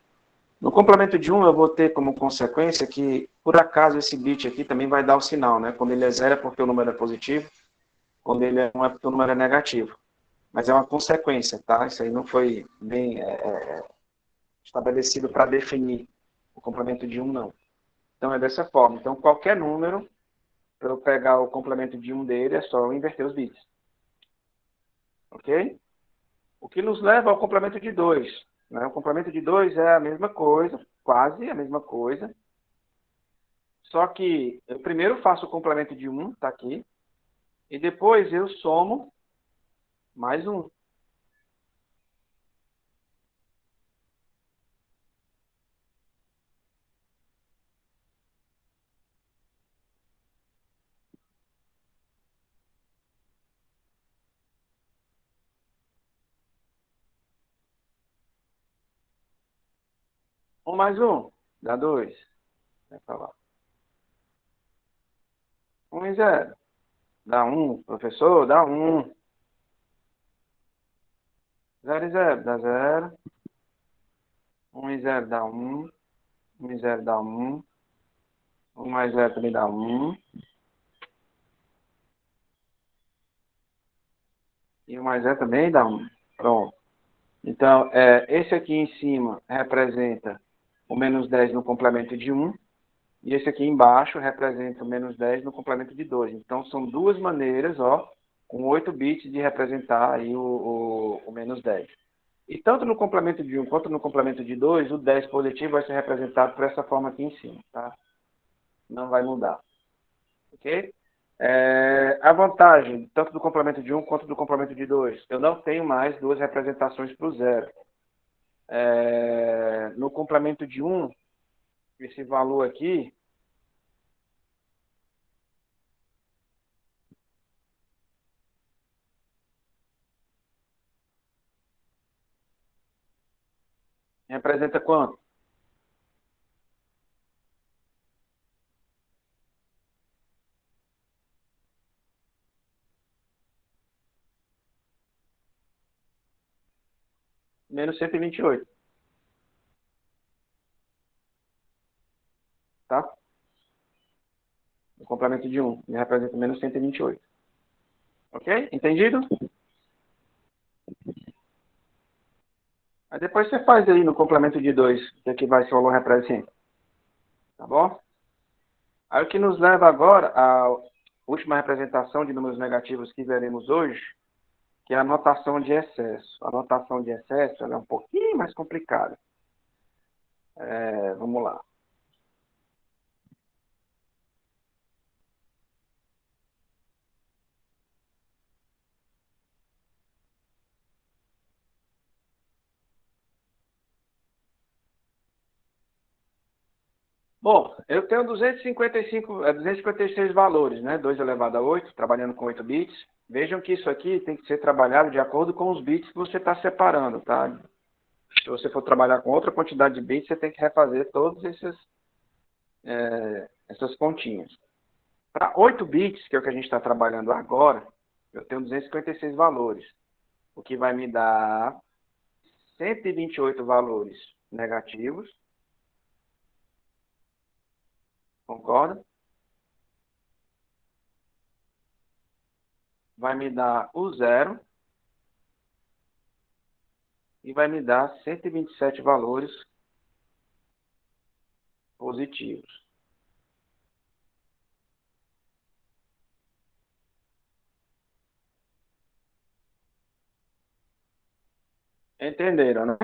No complemento de 1, eu vou ter como consequência que, por acaso, esse bit aqui também vai dar o sinal, né? Quando ele é 0 é porque o número é positivo, quando ele é 1 é porque o número é negativo. Mas é uma consequência, tá? Isso aí não foi bem estabelecido para definir o complemento de 1, não. Então, é dessa forma. Então, qualquer número, para eu pegar o complemento de 1 dele, é só eu inverter os bits. Ok? O que nos leva ao complemento de 2. Né? O complemento de 2 é a mesma coisa, quase a mesma coisa. Só que eu primeiro faço o complemento de 1, está aqui, e depois eu somo mais 1. Um mais 1 dá 2. Vai falar. 1 e 0 dá 1. Professor, dá 1. 0 e 0 dá 0. 1 e 0 dá 1. 1 e 0 dá 1. 1 mais 0 também dá 1. E 1 mais 0 também dá 1. Pronto. Então, esse aqui em cima representa o menos 10 no complemento de 1. E esse aqui embaixo representa o menos 10 no complemento de 2. Então, são duas maneiras, ó, com 8 bits de representar aí o menos 10. E tanto no complemento de 1 quanto no complemento de 2, o 10 positivo vai ser representado por essa forma aqui em cima, tá? Não vai mudar, ok? A vantagem, tanto do complemento de 1 quanto do complemento de 2, eu não tenho mais duas representações para o zero. No complemento de 1, esse valor aqui representa quanto? Menos 128, tá? O complemento de 1 me representa menos 128. Ok? Entendido? Aí depois você faz aí no complemento de 2 o que é que vai ser o valor representa. Tá bom? Aí o que nos leva agora à última representação de números negativos que veremos hoje, que é a notação de excesso. A notação de excesso ela é um pouquinho mais complicada. Vamos lá. Bom, eu tenho 256 valores, né? 2 elevado a 8, trabalhando com 8 bits. Vejam que isso aqui tem que ser trabalhado de acordo com os bits que você está separando, tá? Se você for trabalhar com outra quantidade de bits, você tem que refazer todas essas continhas. Para 8 bits, que é o que a gente está trabalhando agora, eu tenho 256 valores, o que vai me dar 128 valores negativos, concorda? Vai me dar o zero e vai me dar 127 valores positivos. Entenderam, né?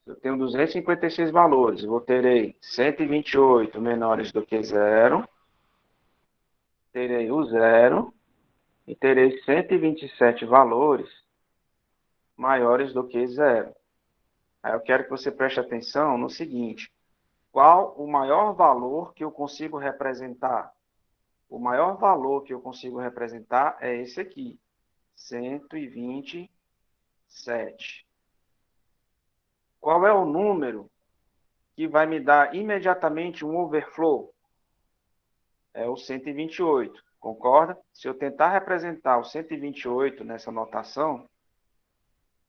Eu tenho 256 valores, eu terei 128 menores do que zero, terei o zero e terei 127 valores maiores do que zero. Aí eu quero que você preste atenção no seguinte: qual o maior valor que eu consigo representar? O maior valor que eu consigo representar é esse aqui, 127. Qual é o número que vai me dar imediatamente um overflow? É o 128, concorda? Se eu tentar representar o 128 nessa notação,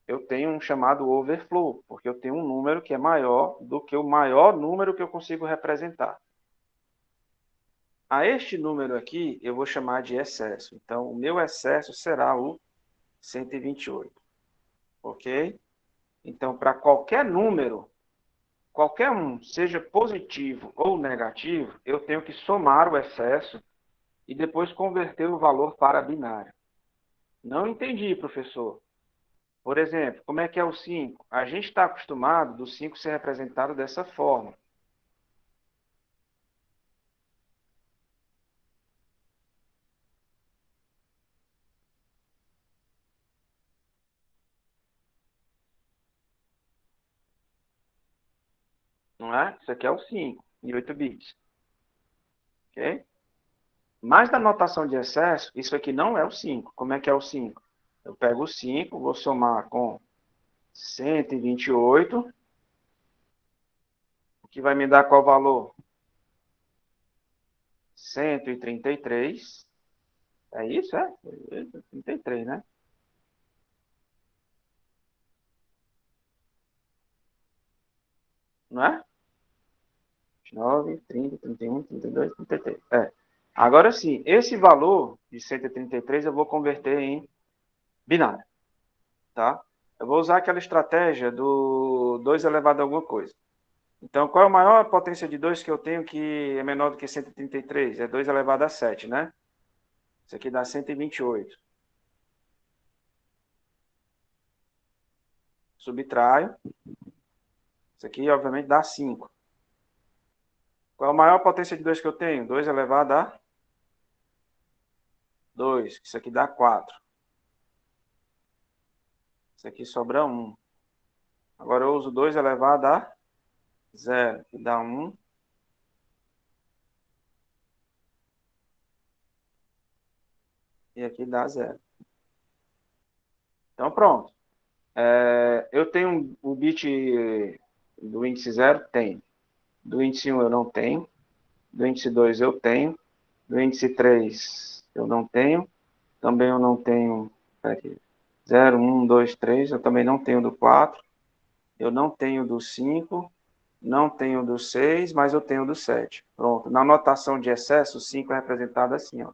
eu tenho um chamado overflow, porque eu tenho um número que é maior do que o maior número que eu consigo representar. A este número aqui, eu vou chamar de excesso. Então, o meu excesso será o 128. Ok? Então, para qualquer número, qualquer um, seja positivo ou negativo, eu tenho que somar o excesso e depois converter o valor para binário. Não entendi, professor. Por exemplo, como é que é o 5? A gente está acostumado do 5 ser representado dessa forma. Não é? Isso aqui é o 5, em 8 bits. Ok? Mas na notação de excesso, isso aqui não é o 5. Como é que é o 5? Eu pego o 5, vou somar com 128, o que vai me dar qual valor? 133. É isso, é? 33, né? Não é? 29, 30, 31, 32, 33. É. Agora sim, esse valor de 133 eu vou converter em binário, tá? Eu vou usar aquela estratégia do 2 elevado a alguma coisa. Então, qual é a maior potência de 2 que eu tenho que é menor do que 133? É 2 elevado a 7, né? Isso aqui dá 128. Subtraio. Isso aqui, obviamente, dá 5. Qual é a maior potência de 2 que eu tenho? 2 elevado a 2. Isso aqui dá 4. Isso aqui sobra 1. Agora eu uso 2 elevado a 0, que dá 1. E aqui dá 0. Então, pronto. Eu tenho o bit do índice 0? Tenho. Do índice 1 eu não tenho. Do índice 2 eu tenho. Do índice 3 eu não tenho. Também eu não tenho. Aqui, 0, 1, 2, 3. Eu também não tenho do 4. Eu não tenho do 5. Não tenho do 6, mas eu tenho do 7. Pronto. Na notação de excesso, o 5 é representado assim, ó.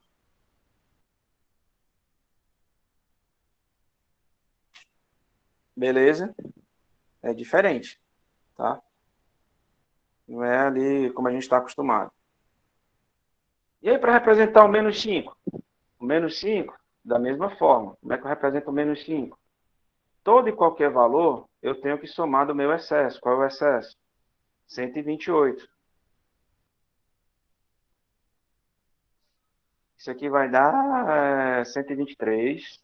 Beleza? É diferente, tá? Não é ali como a gente está acostumado. E aí, para representar o menos 5? O menos 5, da mesma forma. Como é que eu represento o menos 5? Todo e qualquer valor, eu tenho que somar do meu excesso. Qual é o excesso? 128. Isso aqui vai dar 123.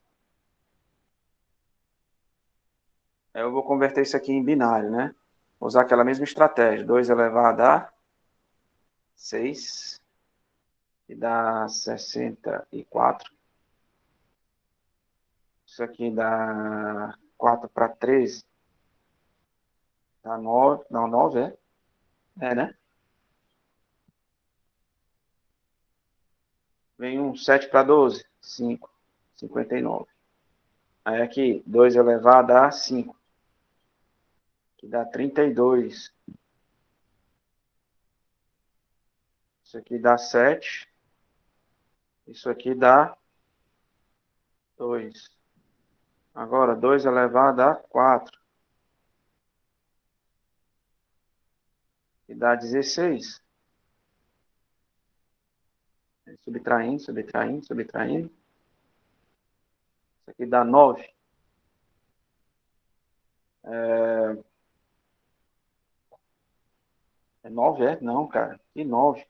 Eu vou converter isso aqui em binário, né? Vou usar aquela mesma estratégia. 2 elevado a 6, que dá 64. Isso aqui dá 4 para 13, dá 9. Não, 9 é? É, né? Vem um 7 para 12, 5, 59. Aí aqui, 2 elevado a 5, que dá 32. Isso aqui dá 7. Isso aqui dá 2. Agora, 2 elevado a 4, que dá 16. Subtraindo, subtraindo, subtraindo. Isso aqui dá 9. É 9, é? Não, cara. Que 9?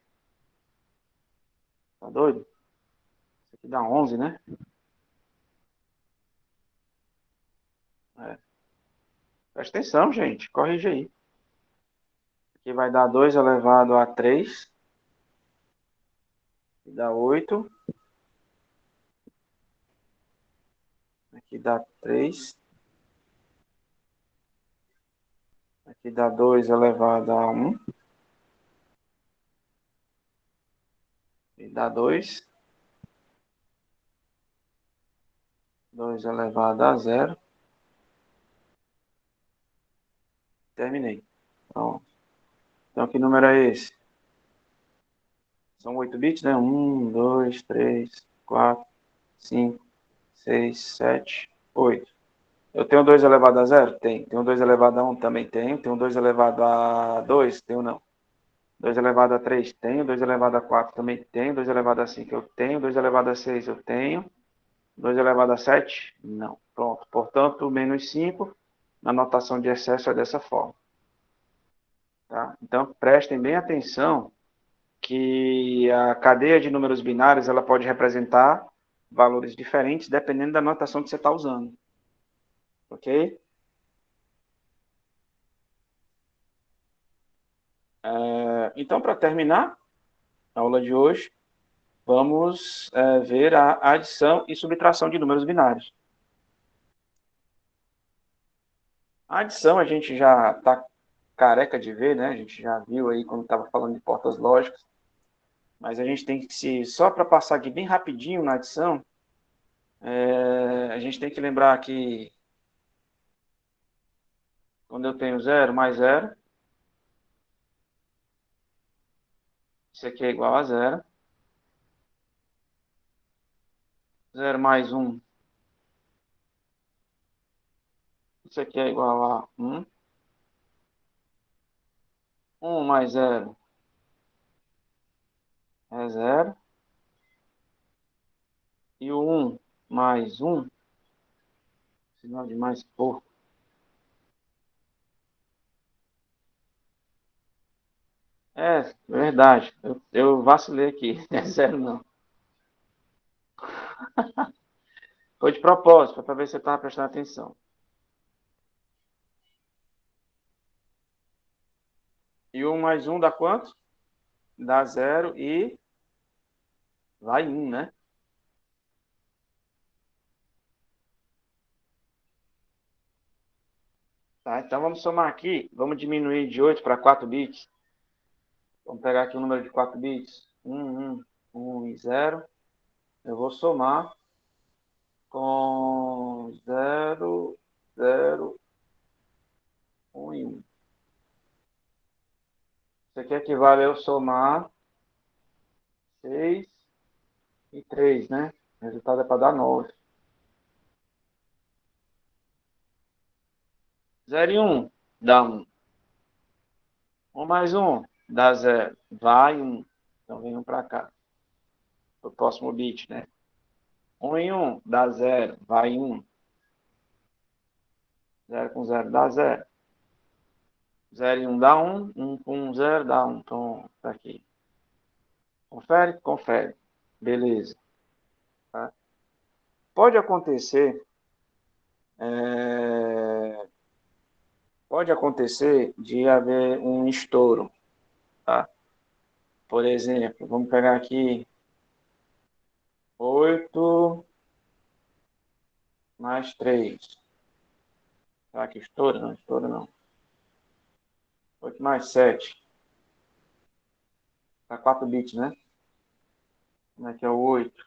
Tá doido? Isso aqui dá 11, né? É. Presta atenção, gente. Corrige aí. Aqui vai dar 2 elevado a 3, que dá 8. Aqui dá 3. Aqui dá 2 elevado a 1. E dá 2. 2 elevado a 0. Terminei. Pronto. Então, que número é esse? São 8 bits, né? 1, 2, 3, 4, 5, 6, 7, 8. Eu tenho 2 elevado a 0? Tem. Tenho 2 elevado a 1? Também tenho. Tenho 2 elevado a 2? Tenho não. 2 elevado a 3? Tenho. 2 elevado a 4? Também tenho. 2 elevado a 5? Eu tenho. 2 elevado a 6? Eu tenho. 2 elevado a 7? Não. Pronto. Portanto, menos 5, na notação de excesso é dessa forma. Tá? Então, prestem bem atenção que a cadeia de números binários ela pode representar valores diferentes dependendo da notação que você está usando. Ok? Então, para terminar a aula de hoje, vamos ver a adição e subtração de números binários. A adição a gente já está careca de ver, né? A gente já viu aí quando estava falando de portas lógicas. Mas a gente tem que só para passar aqui bem rapidinho na adição, a gente tem que lembrar que quando eu tenho 0 mais 0, isso aqui é igual a 0. 0 mais 1, isso aqui é igual a 1. 1 mais 0 é 0. E o 1 mais 1, sinal de mais porco. É, verdade. Eu vacilei aqui. É 0 não. Foi de propósito, para ver se você estava prestando atenção. E 1 mais 1 dá quanto? Dá 0 e vai 1, né? Tá, então vamos somar aqui. Vamos diminuir de 8 para 4 bits. Vamos pegar aqui o número de 4 bits. 1, 1, 1 e 0. Eu vou somar com 0, 0, 1 e 1. Isso aqui equivale a eu somar 6 e 3, né? O resultado é para dar 9. 0 e 1 dá 1. 1 mais 1 dá 0. Vai 1. Então vem 1 para cá. O próximo bit, né? 1 em 1 dá 0. Vai 1. 0 com 0 dá 0. 0 em 1 dá 1. 1 com 0 dá 1. Então, tá aqui. Confere? Confere. Beleza. Tá? Pode acontecer... Pode acontecer de haver um estouro. Tá? Por exemplo, vamos pegar aqui 8 mais 3. Será que estoura? Não, estoura não. 8 mais 7. Tá 4 bits, né? Como é que é o 8?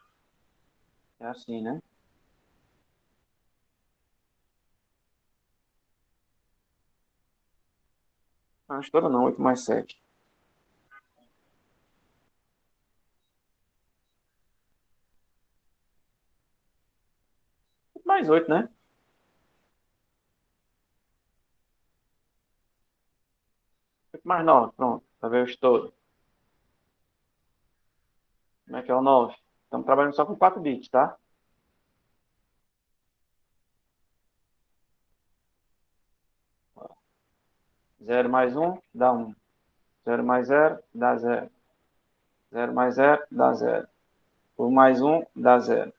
É assim, né? Não, estoura não, 8 mais 7. 8 mais 8, né? 8 mais 9, pronto. Pra ver o estouro. Como é que é o 9? Estamos trabalhando só com 4 bits, tá? 0 mais 1 dá 1. 0 mais 0 dá 0. 0 mais 0 dá 0. 1 mais 1 dá 0.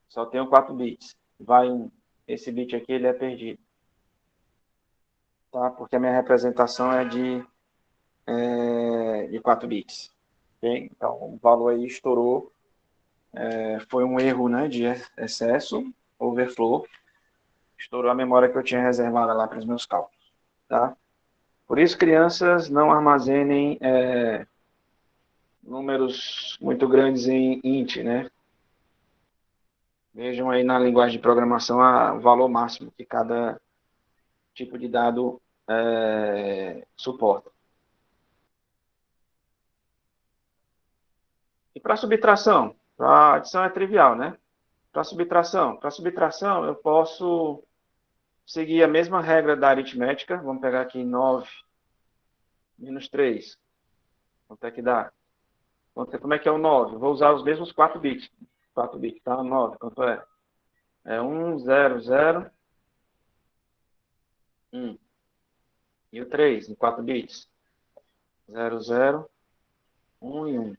Só tenho 4 bits. Vai 1. Esse bit aqui ele é perdido. Tá? Porque a minha representação é de 4 bits. Okay? Então, o valor aí estourou. Foi um erro, né, de excesso, overflow. Estourou a memória que eu tinha reservada lá para os meus cálculos. Tá? Por isso, crianças, não armazenem números muito grandes em int, né? Vejam aí na linguagem de programação o valor máximo que cada tipo de dado suporta. E para subtração? A adição é trivial, né? Para subtração eu posso seguir a mesma regra da aritmética. Vamos pegar aqui 9 menos 3. Quanto é que dá? Como é que é o 9? Vou usar os mesmos 4 bits. 4 bits, tá? 9, quanto é? É 1, 0, 0, 1. E o 3, em 4 bits? 0, 0, 1 e 1.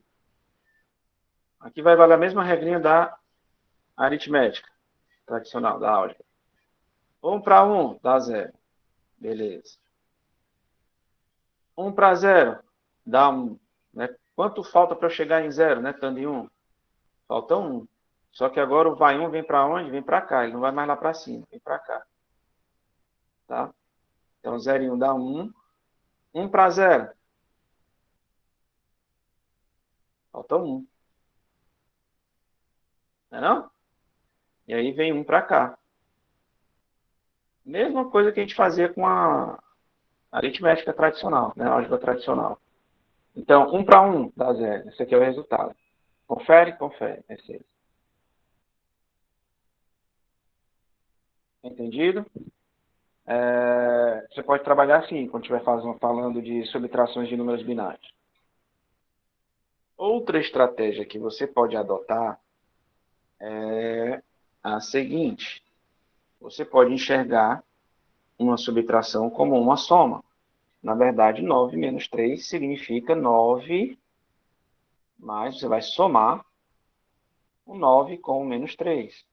Aqui vai valer a mesma regrinha da aritmética tradicional, da álgebra. 1 para 1 dá 0. Beleza. 1 para 0 dá 1. Né? Quanto falta para eu chegar em 0, né? Estando em 1? Falta 1. Só que agora o vai 1 vem para onde? Vem para cá. Ele não vai mais lá para cima. Vem para cá. Tá? Então 0 e 1 dá 1. 1 para 0. Falta 1. Não é não? E aí vem 1 para cá. Mesma coisa que a gente fazia com a aritmética tradicional, né? A álgebra tradicional. Então, 1 para 1 dá 0. Esse aqui é o resultado. Confere? Confere. Esse aí. Entendido? Você pode trabalhar assim, quando estiver falando de subtrações de números binários. Outra estratégia que você pode adotar é a seguinte. Você pode enxergar uma subtração como uma soma. Na verdade, 9 menos 3 significa 9, mas você vai somar o 9 com o menos 3.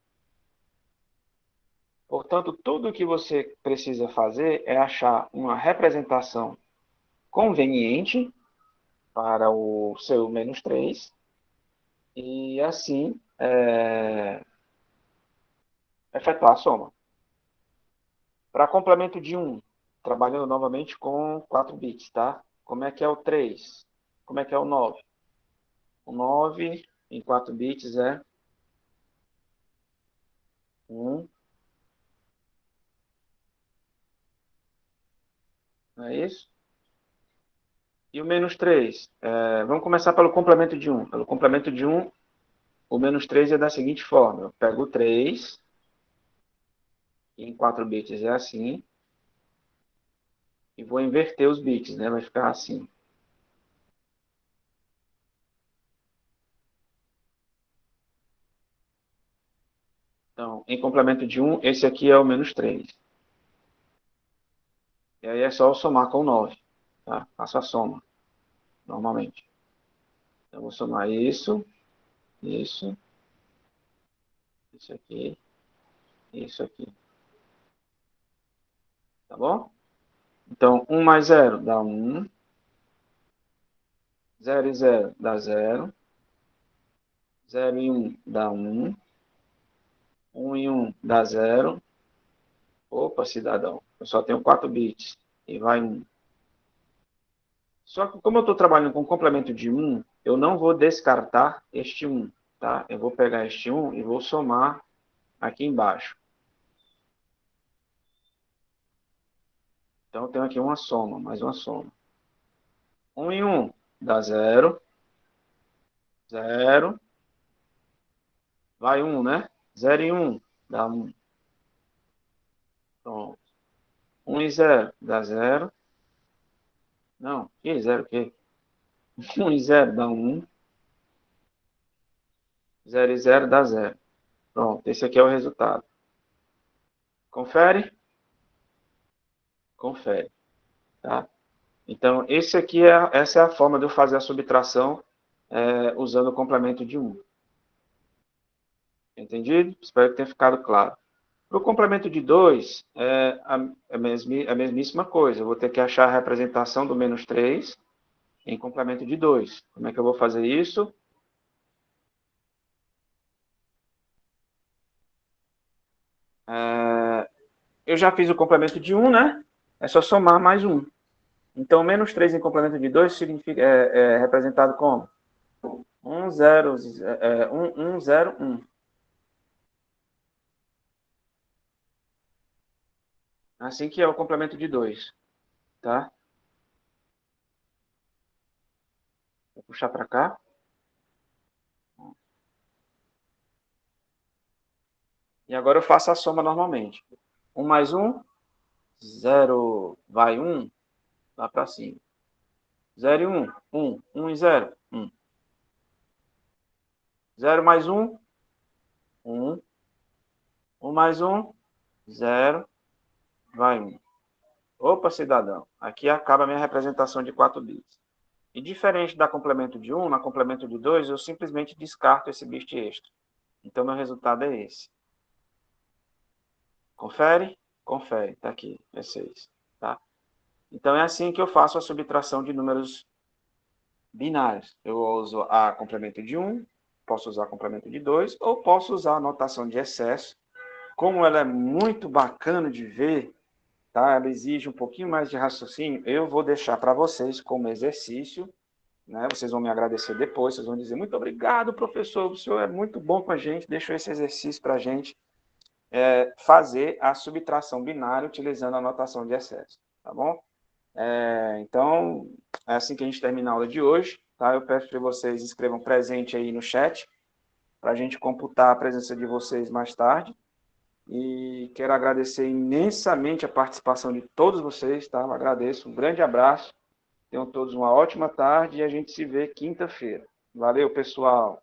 Portanto, tudo o que você precisa fazer é achar uma representação conveniente para o seu menos 3 e assim efetuar a soma. Para complemento de 1, trabalhando novamente com 4 bits, tá? Como é que é o 3? Como é que é o 9? O 9 em 4 bits é 1, não é isso? E o menos 3? Vamos começar pelo complemento de 1. Pelo complemento de 1, o menos 3 é da seguinte forma. Eu pego o 3, em 4 bits é assim, e vou inverter os bits, né? Vai ficar assim. Então, em complemento de 1, esse aqui é o menos 3. E aí é só eu somar com 9. Tá? Faço a soma, normalmente. Então, eu vou somar isso, isso, isso aqui, isso aqui. Tá bom? Então, 1 mais 0 dá 1. 0 e 0 dá 0. 0 e 1 dá 1. 1 e 1 dá 0. Opa, cidadão, eu só tenho 4 bits. E vai 1. Só que como eu estou trabalhando com complemento de 1, eu não vou descartar este 1. Tá? Eu vou pegar este 1 e vou somar aqui embaixo. Então, eu tenho aqui uma soma, mais uma soma. 1 e 1 dá 0. 0. Vai 1, né? 0 e 1 dá 1. Pronto. 1 e 0 dá 0. Não, que 0 o quê? 1 e 0 dá 1. 0 e 0 dá 0. Pronto, esse aqui é o resultado. Confere? Confere. Tá? Então, essa é a forma de eu fazer a subtração usando o complemento de 1. Entendido? Espero que tenha ficado claro. Para o complemento de 2, é a mesmíssima coisa. Eu vou ter que achar a representação do menos 3 em complemento de 2. Como é que eu vou fazer isso? Eu já fiz o complemento de 1, né? É só somar mais 1. Então, menos 3 em complemento de 2 é representado como 1, 0, 1, 1, 0, 1. Assim que é o complemento de 2. Tá? Vou puxar para cá. E agora eu faço a soma normalmente. 1 mais 1, 0 vai 1, lá para cima. 0 e 1, 1. 1 e 0, 1. 0 mais 1, 1. 1 mais 1, 0, vai 1. Opa, cidadão, aqui acaba a minha representação de 4 bits. E diferente da complemento de 1, na complemento de 2, eu simplesmente descarto esse bit extra. Então, meu resultado é esse. Confere? Confere, está aqui, é 6. Tá? Então, é assim que eu faço a subtração de números binários. Eu uso a complemento de 1, posso usar complemento de 2, ou posso usar a notação de excesso. Como ela é muito bacana de ver, tá? Ela exige um pouquinho mais de raciocínio, eu vou deixar para vocês como exercício, né? Vocês vão me agradecer depois, vocês vão dizer, muito obrigado, professor, o senhor é muito bom com a gente, deixou esse exercício para a gente fazer a subtração binária utilizando a notação de excesso, tá bom? Então, é assim que a gente termina a aula de hoje, tá? Eu peço que vocês escrevam presente aí no chat, para a gente computar a presença de vocês mais tarde. E quero agradecer imensamente a participação de todos vocês, tá? Eu agradeço, um grande abraço, tenham todos uma ótima tarde e a gente se vê quinta-feira. Valeu, pessoal!